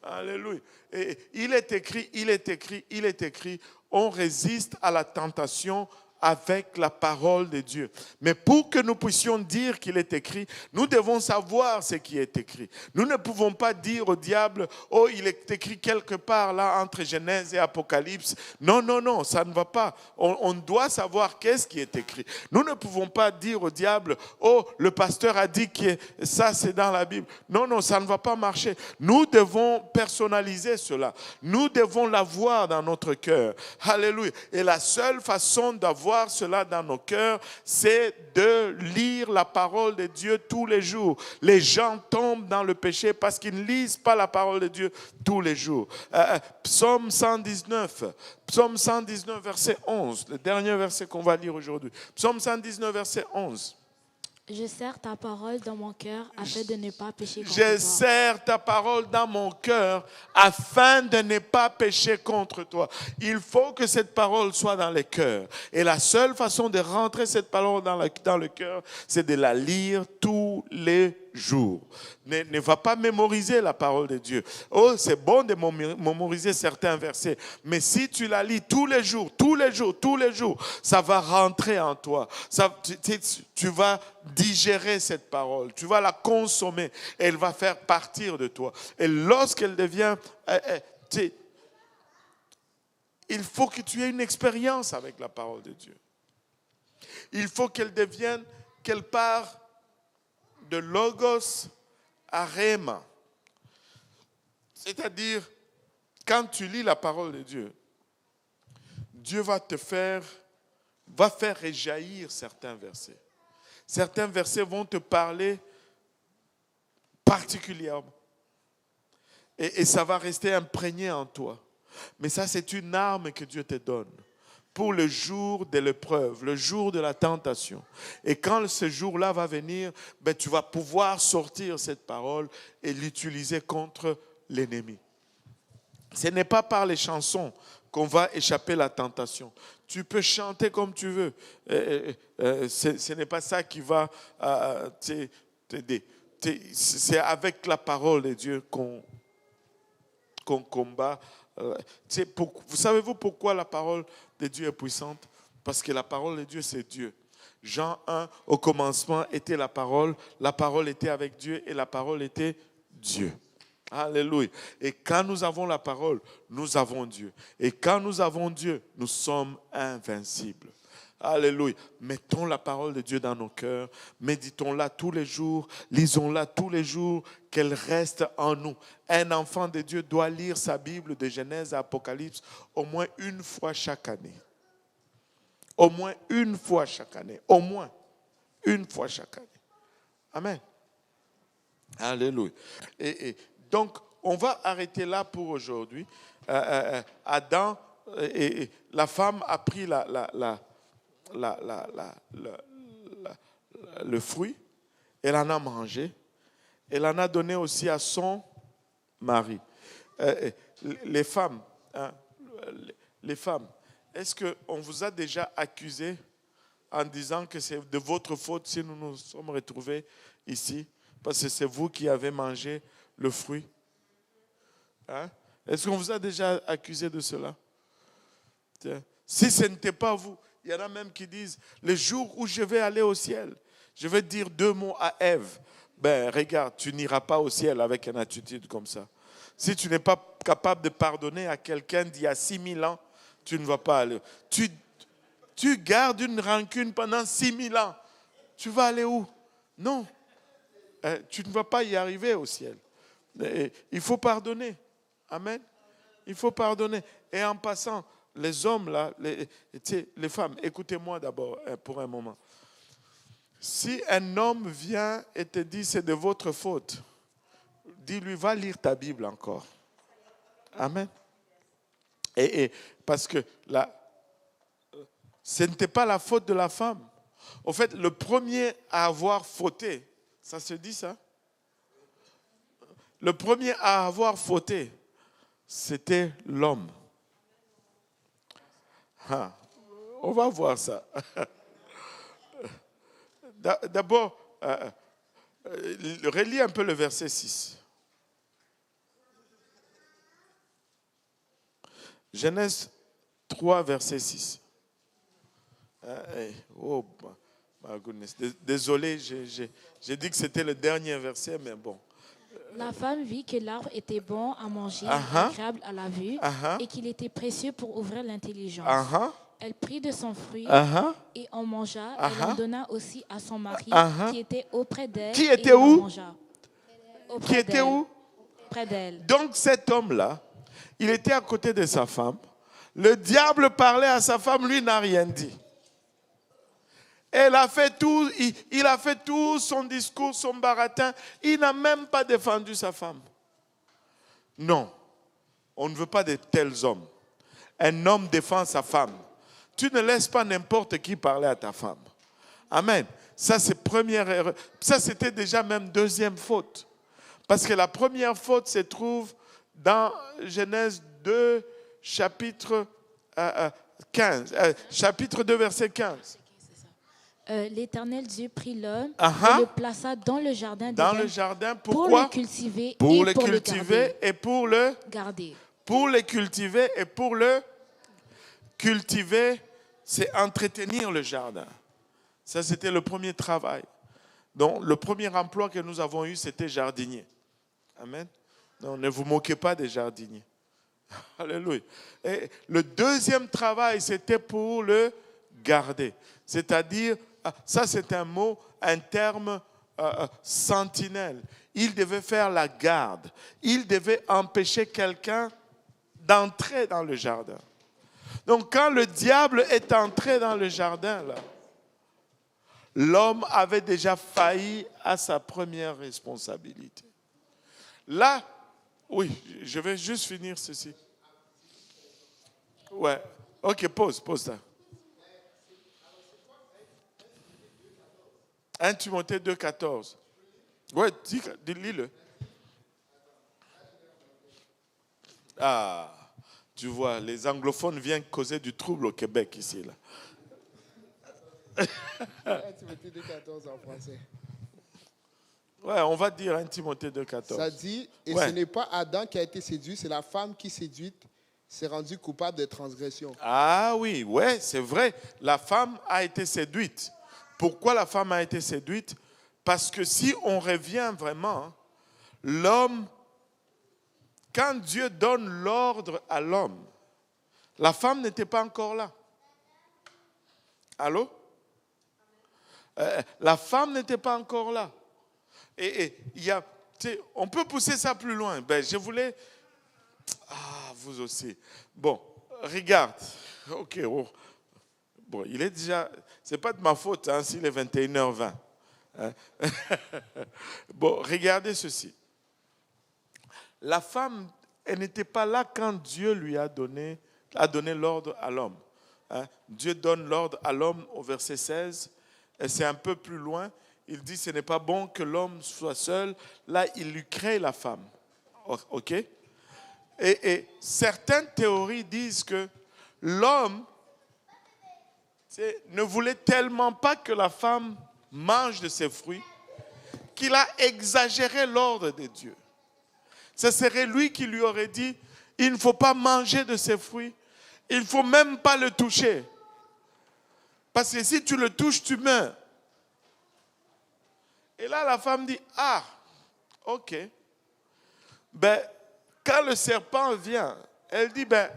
Speaker 1: Alléluia. Et il est écrit, on résiste à la tentation avec la parole de Dieu. Mais pour que nous puissions dire qu'il est écrit, nous devons savoir ce qui est écrit. Nous ne pouvons pas dire au diable, oh, il est écrit quelque part là entre Genèse et Apocalypse. Non, non, non, ça ne va pas. On doit savoir qu'est-ce qui est écrit. Nous ne pouvons pas dire au diable, oh, le pasteur a dit que ça c'est dans la Bible. Non, non, ça ne va pas marcher. Nous devons personnaliser cela. Nous devons l'avoir dans notre cœur. Alléluia. Et la seule façon d'avoir cela dans nos cœurs, c'est de lire la parole de Dieu tous les jours. Les gens tombent dans le péché parce qu'ils ne lisent pas la parole de Dieu tous les jours. Psaume 119, verset 11, le dernier verset qu'on va lire aujourd'hui. Psaume 119, verset 11.
Speaker 2: Je serre ta parole dans mon cœur afin de ne pas pécher contre
Speaker 1: Je
Speaker 2: toi.
Speaker 1: serre ta parole dans mon cœur afin de ne pas pécher contre toi. Il faut que cette parole soit dans les cœurs. Et la seule façon de rentrer cette parole dans le cœur, c'est de la lire tous les jours. Ne va pas mémoriser la parole de Dieu. Oh, c'est bon de mémoriser certains versets. Mais si tu la lis tous les jours, ça va rentrer en toi. Tu vas digérer cette parole. Tu vas la consommer. Et elle va faire partir de toi. Et lorsqu'elle devient... il faut que tu aies une expérience avec la parole de Dieu. Il faut qu'elle devienne, qu'elle part de logos à rhéma. C'est-à-dire, quand tu lis la parole de Dieu, Dieu va faire réjaillir certains versets. Certains versets vont te parler particulièrement. Et ça va rester imprégné en toi. Mais ça, c'est une arme que Dieu te donne pour le jour de l'épreuve, le jour de la tentation. Et quand ce jour-là va venir, tu vas pouvoir sortir cette parole et l'utiliser contre l'ennemi. Ce n'est pas par les chansons qu'on va échapper à la tentation. Tu peux chanter comme tu veux. Ce n'est pas ça qui va t'aider. C'est avec la parole de Dieu qu'on combat. Vous savez-vous pourquoi la parole de Dieu est puissante? Parce que la parole de Dieu, c'est Dieu. Jean 1, au commencement était la parole était avec Dieu et la parole était Dieu. Alléluia. Et quand nous avons la parole, nous avons Dieu. Et quand nous avons Dieu, nous sommes invincibles. Alléluia. Mettons la parole de Dieu dans nos cœurs, méditons-la tous les jours, lisons-la tous les jours, qu'elle reste en nous. Un enfant de Dieu doit lire sa Bible de Genèse à Apocalypse au moins une fois chaque année. Au moins une fois chaque année. Au moins une fois chaque année. Amen. Alléluia. Et donc, on va arrêter là pour aujourd'hui. Adam, et la femme a pris le fruit, elle en a mangé, elle en a donné aussi à son mari. Les femmes, est-ce qu'on vous a déjà accusé en disant que c'est de votre faute si nous nous sommes retrouvés ici, parce que c'est vous qui avez mangé le fruit? Est-ce qu'on vous a déjà accusé de cela? Si ce n'était pas vous, il y en a même qui disent, le jour où je vais aller au ciel, je vais dire 2 mots à Ève. Regarde, tu n'iras pas au ciel avec une attitude comme ça. Si tu n'es pas capable de pardonner à quelqu'un d'il y a 6000 ans, tu ne vas pas aller. Tu gardes une rancune pendant 6000 ans. Tu vas aller où? Non. Tu ne vas pas y arriver au ciel. Il faut pardonner. Amen. Il faut pardonner. Et en passant, les hommes là, les femmes, écoutez-moi d'abord pour un moment. Si un homme vient et te dit c'est de votre faute, dis-lui, va lire ta Bible encore. Amen. Et parce que ce n'était pas la faute de la femme. En fait, le premier à avoir fauté, ça se dit ça? Le premier à avoir fauté, c'était l'homme. On va voir ça. D'abord, relis un peu le verset 6. Genèse 3, verset 6. Oh, my goodness. Désolé, j'ai dit que c'était le dernier verset, mais bon.
Speaker 2: La femme vit que l'arbre était bon à manger,
Speaker 1: Uh-huh.
Speaker 2: agréable à la vue,
Speaker 1: Uh-huh.
Speaker 2: et qu'il était précieux pour ouvrir l'intelligence.
Speaker 1: Uh-huh.
Speaker 2: Elle prit de son fruit
Speaker 1: Uh-huh.
Speaker 2: et en mangea.
Speaker 1: Uh-huh.
Speaker 2: Elle en donna aussi à son mari
Speaker 1: Uh-huh.
Speaker 2: qui était auprès d'elle.
Speaker 1: Qui
Speaker 2: et
Speaker 1: était
Speaker 2: il en
Speaker 1: où?
Speaker 2: mangea.
Speaker 1: Qui
Speaker 2: Auprès
Speaker 1: était
Speaker 2: d'elle.
Speaker 1: où?
Speaker 2: Près d'elle.
Speaker 1: Donc cet homme-là, il était à côté de sa femme. Le diable parlait à sa femme, lui n'a rien dit. Elle a fait tout, il a fait tout son discours, son baratin. Il n'a même pas défendu sa femme. Non, on ne veut pas de tels hommes. Un homme défend sa femme. Tu ne laisses pas n'importe qui parler à ta femme. Amen. Ça, c'est première erreur. Ça, c'était déjà même deuxième faute. Parce que la première faute se trouve dans Genèse 2, chapitre 15. Chapitre 2, verset 15.
Speaker 2: L'Éternel Dieu prit l'homme
Speaker 1: Uh-huh.
Speaker 2: et le plaça dans le jardin
Speaker 1: Dans
Speaker 2: d'Éden
Speaker 1: le jardin,
Speaker 2: pour
Speaker 1: pourquoi?
Speaker 2: le cultiver
Speaker 1: Pour
Speaker 2: et
Speaker 1: le
Speaker 2: pour
Speaker 1: cultiver et pour le...
Speaker 2: garder.
Speaker 1: Pour le cultiver et pour le cultiver, c'est entretenir le jardin. Ça, c'était le premier travail. Donc, le premier emploi que nous avons eu, c'était jardinier. Amen. Non, ne vous moquez pas des jardiniers. Alléluia. Et le deuxième travail, c'était pour le garder. C'est-à-dire, ça c'est un mot, un terme sentinelle. Il devait faire la garde. Il devait empêcher quelqu'un d'entrer dans le jardin. Donc quand le diable est entré dans le jardin, là, l'homme avait déjà failli à sa première responsabilité. Là, oui, je vais juste finir ceci. Ouais, ok, pause ça. 1 Timothée 2, 14. Ouais, lis-le. Ah, tu vois, les anglophones viennent causer du trouble au Québec ici, là.
Speaker 6: 1 Timothée 2,14 en français.
Speaker 1: Ouais, on va dire 1 Timothée 2, 14.
Speaker 6: Ça dit, et
Speaker 1: Ouais.
Speaker 6: ce n'est pas Adam qui a été séduit, c'est la femme qui séduite s'est rendue coupable de transgression.
Speaker 1: Ah oui, ouais, c'est vrai. La femme a été séduite. Pourquoi la femme a été séduite? Parce que si on revient vraiment, l'homme, quand Dieu donne l'ordre à l'homme, la femme n'était pas encore là. Allô? La femme n'était pas encore là. Et il y a, on peut pousser ça plus loin. Ben, je voulais... Ah, vous aussi. Bon, regarde. Ok, oh. Bon, il est déjà... C'est pas de ma faute hein, s'il est 21h20. Hein? Bon, regardez ceci. La femme, elle n'était pas là quand Dieu lui a donné l'ordre à l'homme. Hein? Dieu donne l'ordre à l'homme au verset 16. Et c'est un peu plus loin. Il dit, ce n'est pas bon que l'homme soit seul. Là, il lui crée la femme. OK? Et certaines théories disent que l'homme ne voulait tellement pas que la femme mange de ses fruits qu'il a exagéré l'ordre de Dieu. Ce serait lui qui lui aurait dit, il ne faut pas manger de ses fruits, il ne faut même pas le toucher. Parce que si tu le touches, tu meurs. Et là, la femme dit, ah, ok. Ben, quand le serpent vient, elle dit, ben,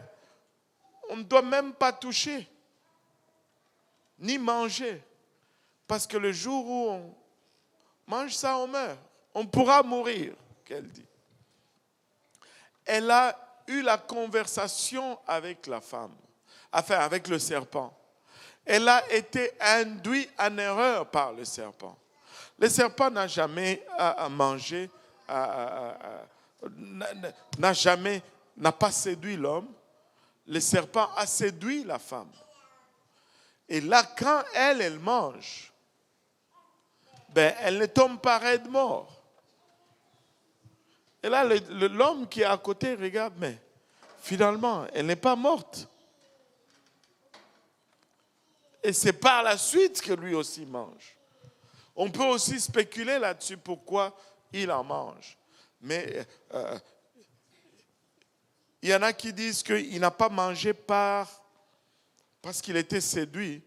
Speaker 1: on ne doit même pas toucher, ni manger. Parce que le jour où on mange ça, on meurt. On pourra mourir, qu'elle dit. Elle a eu la conversation avec la femme, enfin avec le serpent. Elle a été induite en erreur par le serpent. Le serpent n'a jamais mangé, n'a pas séduit l'homme. Le serpent a séduit la femme. Et là, quand elle mange, ben, elle ne tombe pas raide mort. Et là, l'homme qui est à côté regarde, mais finalement, elle n'est pas morte. Et c'est par la suite que lui aussi mange. On peut aussi spéculer là-dessus pourquoi il en mange. Mais il y en a qui disent qu'il n'a pas mangé parce qu'il était séduit,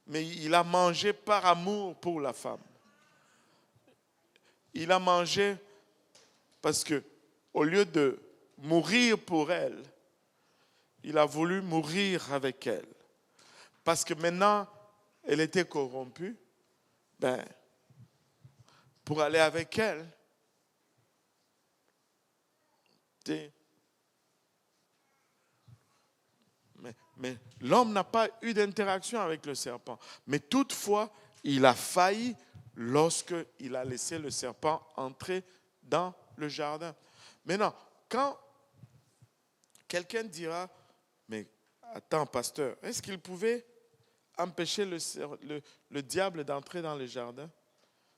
Speaker 1: mais il a mangé par amour pour la femme. Il a mangé parce que, au lieu de mourir pour elle, il a voulu mourir avec elle. Parce que maintenant, elle était corrompue. Pour aller avec elle, mais l'homme n'a pas eu d'interaction avec le serpent. Mais toutefois, il a failli lorsqu'il a laissé le serpent entrer dans le jardin. Maintenant, quand quelqu'un dira, mais attends, pasteur, est-ce qu'il pouvait empêcher le diable d'entrer dans le jardin?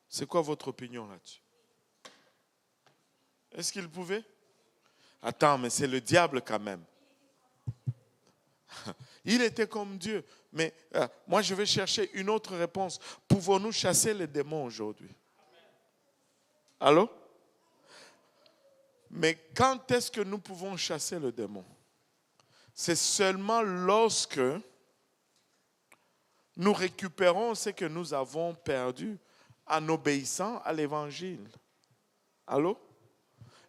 Speaker 1: C'est quoi votre opinion là-dessus? Est-ce qu'il pouvait? Attends, mais c'est le diable quand même. Il était comme Dieu. Mais moi, je vais chercher une autre réponse. Pouvons-nous chasser les démons aujourd'hui? Allô? Mais quand est-ce que nous pouvons chasser le démon? C'est seulement lorsque nous récupérons ce que nous avons perdu en obéissant à l'évangile. Allô?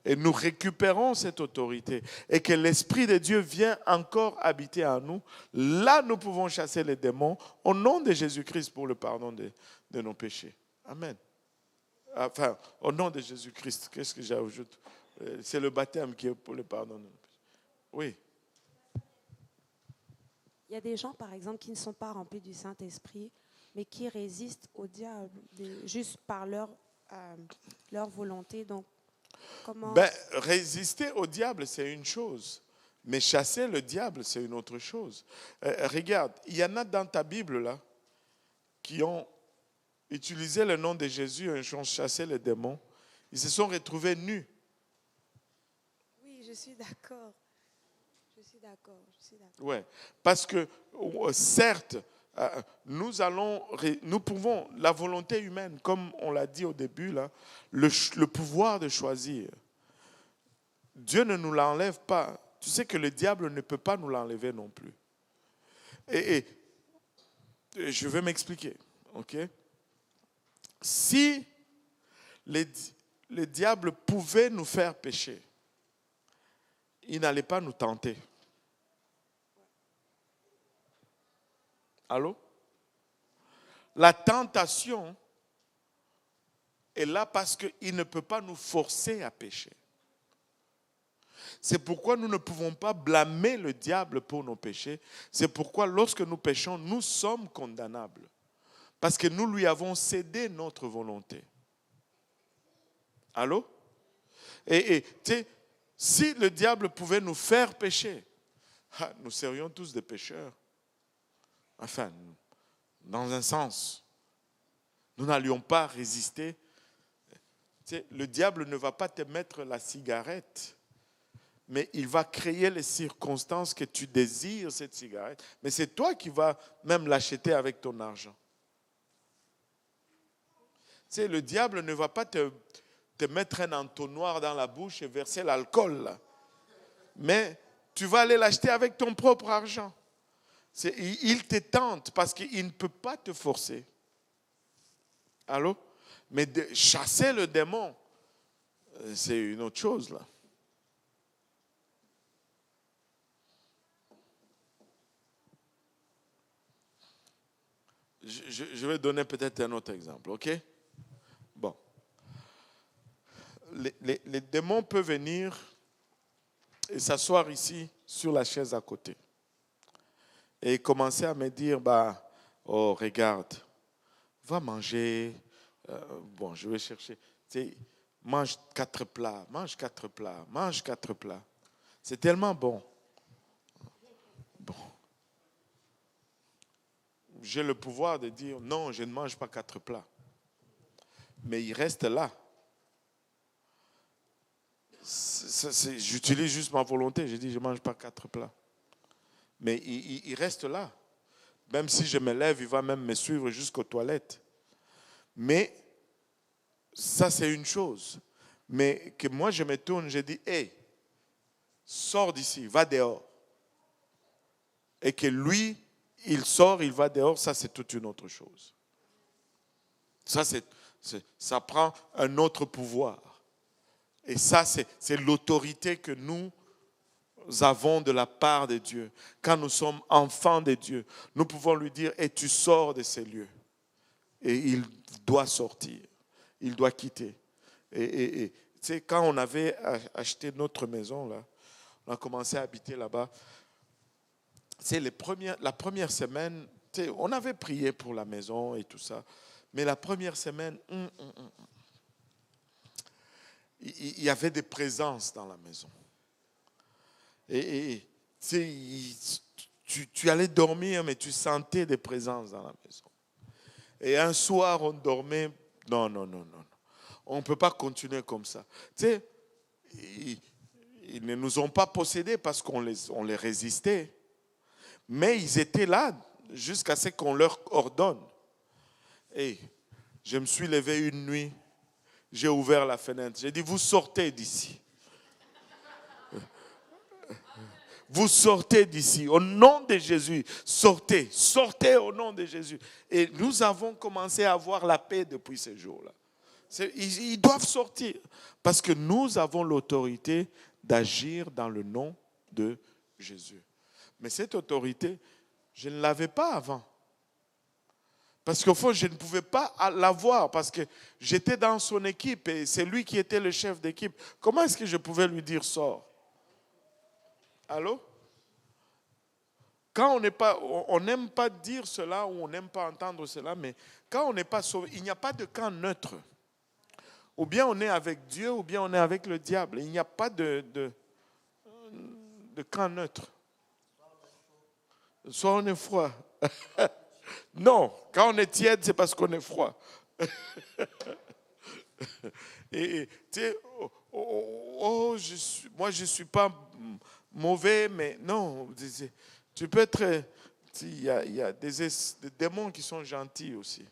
Speaker 1: Et nous récupérons cette autorité et que l'Esprit de Dieu vient encore habiter en nous. Là, nous pouvons chasser les démons au nom de Jésus-Christ pour le pardon de nos péchés. Amen. Enfin, au nom de Jésus-Christ, qu'est-ce que j'ajoute? C'est le baptême qui est pour le pardon de nos péchés. Oui.
Speaker 5: Il y a des gens, par exemple, qui ne sont pas remplis du Saint-Esprit, mais qui résistent au diable juste par leur volonté. Donc, comment...
Speaker 1: Résister au diable, c'est une chose. Mais chasser le diable, c'est une autre chose. Regarde, il y en a dans ta Bible là qui ont utilisé le nom de Jésus et ont chassé les démons. Ils se sont retrouvés nus.
Speaker 5: Oui, je suis d'accord.
Speaker 1: Oui, parce que certes, nous pouvons, la volonté humaine, comme on l'a dit au début, là, le pouvoir de choisir. Dieu ne nous l'enlève pas. Tu sais que le diable ne peut pas nous l'enlever non plus. Et je vais m'expliquer. Ok? Si le diable pouvait nous faire pécher, il n'allait pas nous tenter. Allô? La tentation est là parce qu'il ne peut pas nous forcer à pécher. C'est pourquoi nous ne pouvons pas blâmer le diable pour nos péchés. C'est pourquoi lorsque nous péchons, nous sommes condamnables. Parce que nous lui avons cédé notre volonté. Allô? Et tu sais, si le diable pouvait nous faire pécher, nous serions tous des pécheurs. Enfin, dans un sens, nous n'allions pas résister. Tu sais, le diable ne va pas te mettre la cigarette, mais il va créer les circonstances que tu désires cette cigarette. Mais c'est toi qui vas même l'acheter avec ton argent. Tu sais, le diable ne va pas te mettre un entonnoir dans la bouche et verser l'alcool, là. Mais tu vas aller l'acheter avec ton propre argent. Il te tente parce qu'il ne peut pas te forcer. Allô? Mais de chasser le démon, c'est une autre chose là. Je vais donner peut-être un autre exemple, ok? Bon. Les démons peuvent venir et s'asseoir ici sur la chaise à côté. Et commencer à me dire, oh regarde, va manger, je vais chercher, tu sais, mange 4 plats. C'est tellement bon. Bon. J'ai le pouvoir de dire, non, je ne mange pas 4 plats. Mais il reste là. J'utilise juste ma volonté, je dis, je ne mange pas 4 plats. Mais il reste là. Même si je me lève, il va même me suivre jusqu'aux toilettes. Mais ça c'est une chose. Mais que moi je me tourne, je dis, hé, sors d'ici, va dehors. Et que lui, il sort, il va dehors, ça c'est toute une autre chose. Ça prend un autre pouvoir. Et ça, c'est l'autorité que nous avons de la part de Dieu. Quand nous sommes enfants de Dieu, nous pouvons lui dire, et tu sors de ces lieux. Et il doit sortir. Il doit quitter. Et tu sais, quand on avait acheté notre maison, là, on a commencé à habiter là-bas, c'est la première semaine, tu sais, on avait prié pour la maison et tout ça. Mais la première semaine, il y avait des présences dans la maison. Et tu allais dormir, mais tu sentais des présences dans la maison. Et un soir, on dormait. Non. On ne peut pas continuer comme ça. Tu sais, ils ne nous ont pas possédés parce qu'on les résistait. Mais ils étaient là jusqu'à ce qu'on leur ordonne. Et je me suis levé une nuit, j'ai ouvert la fenêtre, j'ai dit, vous sortez d'ici. Vous sortez d'ici, au nom de Jésus, sortez au nom de Jésus. Et nous avons commencé à avoir la paix depuis ces jours-là. Ils doivent sortir parce que nous avons l'autorité d'agir dans le nom de Jésus. Mais cette autorité, je ne l'avais pas avant. Parce qu'au fond, je ne pouvais pas l'avoir parce que j'étais dans son équipe et c'est lui qui était le chef d'équipe. Comment est-ce que je pouvais lui dire sors? Allô? Quand on n'aime pas dire cela ou on n'aime pas entendre cela, mais quand on n'est pas sauvé, il n'y a pas de camp neutre. Ou bien on est avec Dieu ou bien on est avec le diable. Il n'y a pas de camp neutre. Soit on est froid. Non, quand on est tiède, c'est parce qu'on est froid. Et tu sais, moi je ne suis pas mauvais, mais non, tu peux être. Il y a des démons qui sont gentils aussi.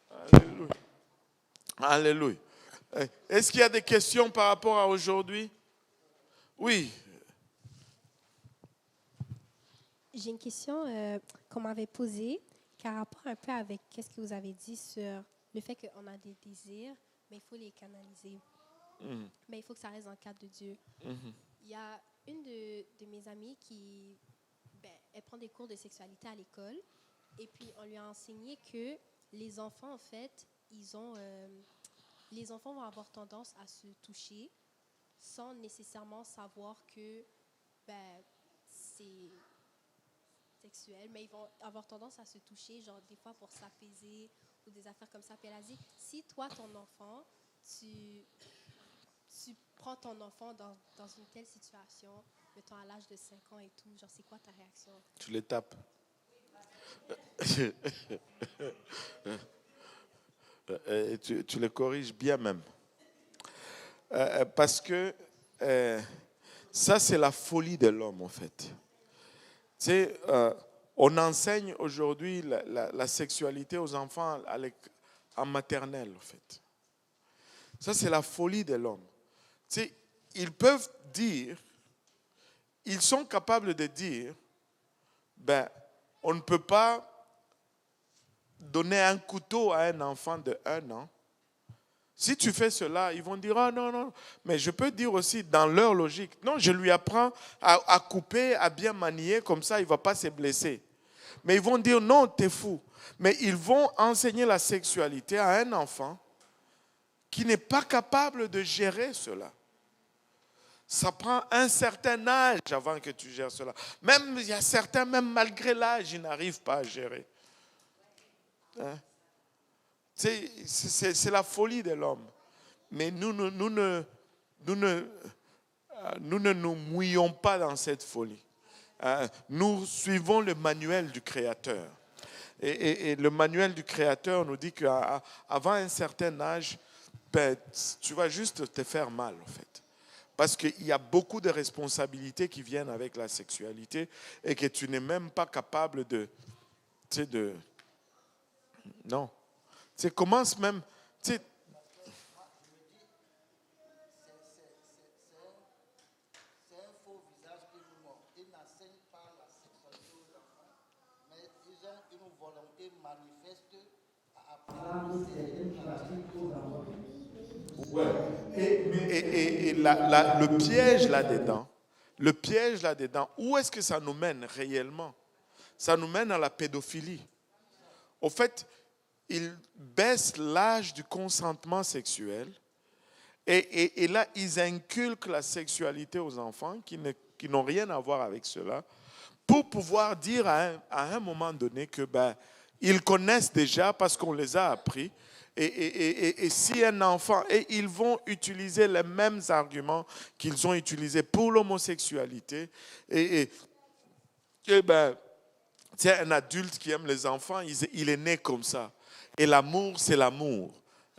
Speaker 1: Alléluia. Alléluia. Est-ce qu'il y a des questions par rapport à aujourd'hui? Oui.
Speaker 7: J'ai une question qu'on m'avait posée, qui a rapport un peu avec ce que vous avez dit sur le fait qu'on a des désirs, mais il faut les canaliser. Mais il faut que ça reste dans le cadre de Dieu. Il y a une de mes amies qui elle prend des cours de sexualité à l'école, et puis on lui a enseigné que les enfants, en fait, les enfants vont avoir tendance à se toucher sans nécessairement savoir que c'est sexuel, mais ils vont avoir tendance à se toucher, genre des fois pour s'apaiser ou des affaires comme ça. Puis elle a dit, si toi, ton enfant, tu prends ton enfant dans une telle situation, mettons à l'âge de 5 ans et tout, genre c'est quoi ta réaction?
Speaker 1: Tu les tapes. Tu les corriges bien même. Parce que ça, c'est la folie de l'homme, en fait. Tu sais, on enseigne aujourd'hui la sexualité aux enfants en maternelle, en fait. Ça, c'est la folie de l'homme. Tu sais, ils sont capables de dire, on ne peut pas donner un couteau à un enfant de 1 an. Si tu fais cela, ils vont dire, ah non. Mais je peux dire aussi, dans leur logique, non, je lui apprends à couper, à bien manier, comme ça, il ne va pas se blesser. Mais ils vont dire, non, t'es fou. Mais ils vont enseigner la sexualité à un enfant qui n'est pas capable de gérer cela. Ça prend un certain âge avant que tu gères cela. Même, il y a certains, même malgré l'âge, ils n'arrivent pas à gérer. Hein? C'est la folie de l'homme. Mais nous ne nous mouillons pas dans cette folie. Nous suivons le manuel du Créateur. Et le manuel du Créateur nous dit qu'avant un certain âge, tu vas juste te faire mal, en fait. Parce qu'il y a beaucoup de responsabilités qui viennent avec la sexualité et que tu n'es même pas capable de non. Tu commences même, tu sais,
Speaker 4: C'est un faux visage que nous montrent. Ils n'enseignent pas la sexualité aux enfants, mais ils ont une volonté manifeste à apprendre certaines pratiques aux enfants.
Speaker 1: et le piège là-dedans, où est-ce que ça nous mène réellement? Ça nous mène à la pédophilie. Au fait, ils baissent l'âge du consentement sexuel et là, ils inculquent la sexualité aux enfants qui n'ont rien à voir avec cela pour pouvoir dire à un moment donné que ils connaissent déjà parce qu'on les a appris. Et si un enfant, et ils vont utiliser les mêmes arguments qu'ils ont utilisés pour l'homosexualité, c'est un adulte qui aime les enfants, il est né comme ça. Et l'amour, c'est l'amour.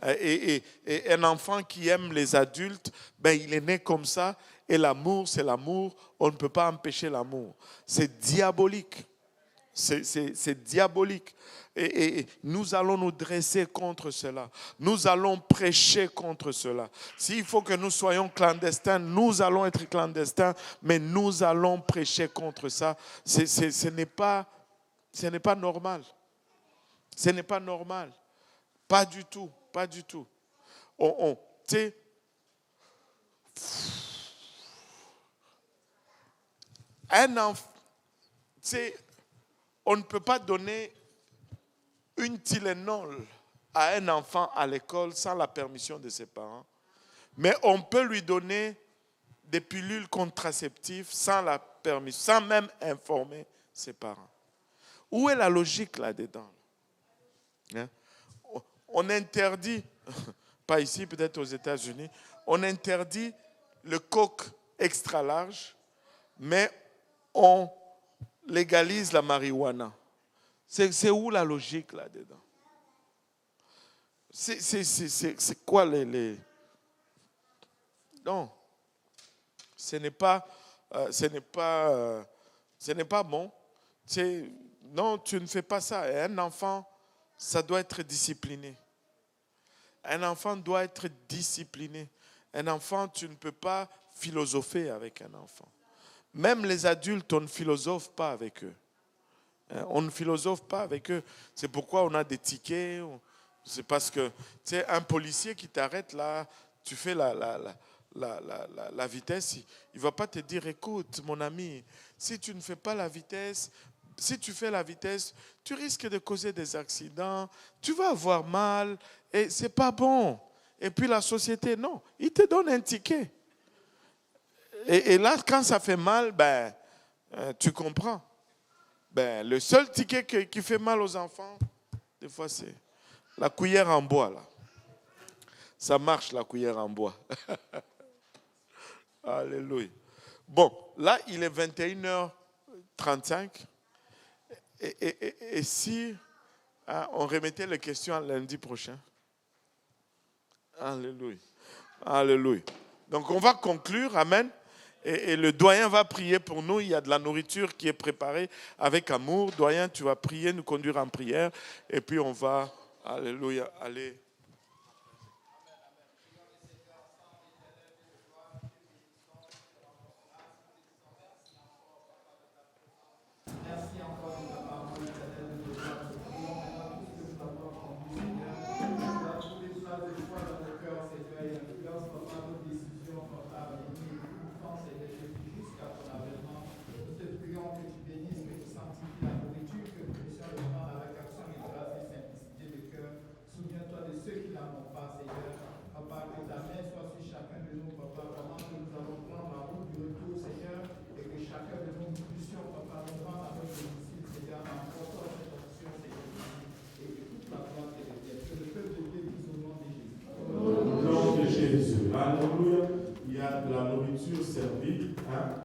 Speaker 1: Et un enfant qui aime les adultes, il est né comme ça. Et l'amour, c'est l'amour. On ne peut pas empêcher l'amour. C'est diabolique. C'est diabolique. Et nous allons nous dresser contre cela. Nous allons prêcher contre cela. S'il faut que nous soyons clandestins, nous allons être clandestins, mais nous allons prêcher contre ça. Ce n'est pas normal. Ce n'est pas normal. Pas du tout. Pas du tout. Tu sais, un enfant, tu sais, on ne peut pas donner une Tylenol à un enfant à l'école sans la permission de ses parents. Mais on peut lui donner des pilules contraceptives sans la permission, sans même informer ses parents. Où est la logique là-dedans? Hein? On interdit, pas ici, peut-être aux États-Unis, on interdit le coke extra large, mais on légalise la marijuana. C'est où la logique là-dedans? C'est quoi les... Non. Ce n'est pas bon. Non, tu ne fais pas ça. Et un enfant, ça doit être discipliné. Un enfant doit être discipliné. Un enfant, tu ne peux pas philosopher avec un enfant. Même les adultes, on ne philosophe pas avec eux. On ne philosophe pas avec eux. C'est pourquoi on a des tickets. C'est parce que, tu sais, un policier qui t'arrête là, tu fais la vitesse, il ne va pas te dire, écoute, mon ami, si tu ne fais pas la vitesse, si tu fais la vitesse, tu risques de causer des accidents, tu vas avoir mal, et ce n'est pas bon. Et puis la société, non, il te donne un ticket. Et là, quand ça fait mal, tu comprends. Le seul ticket qui fait mal aux enfants, des fois, c'est la cuillère en bois. Là. Ça marche, la cuillère en bois. Alléluia. Bon, là, il est 21h35. Et si on remettait les questions à lundi prochain? Alléluia. Alléluia. Donc, on va conclure. Amen. Et le doyen va prier pour nous. Il y a de la nourriture qui est préparée avec amour. Doyen, tu vas prier, nous conduire en prière. Et puis, on va, alléluia, aller. Alléluia, il y a de la nourriture servie. Hein?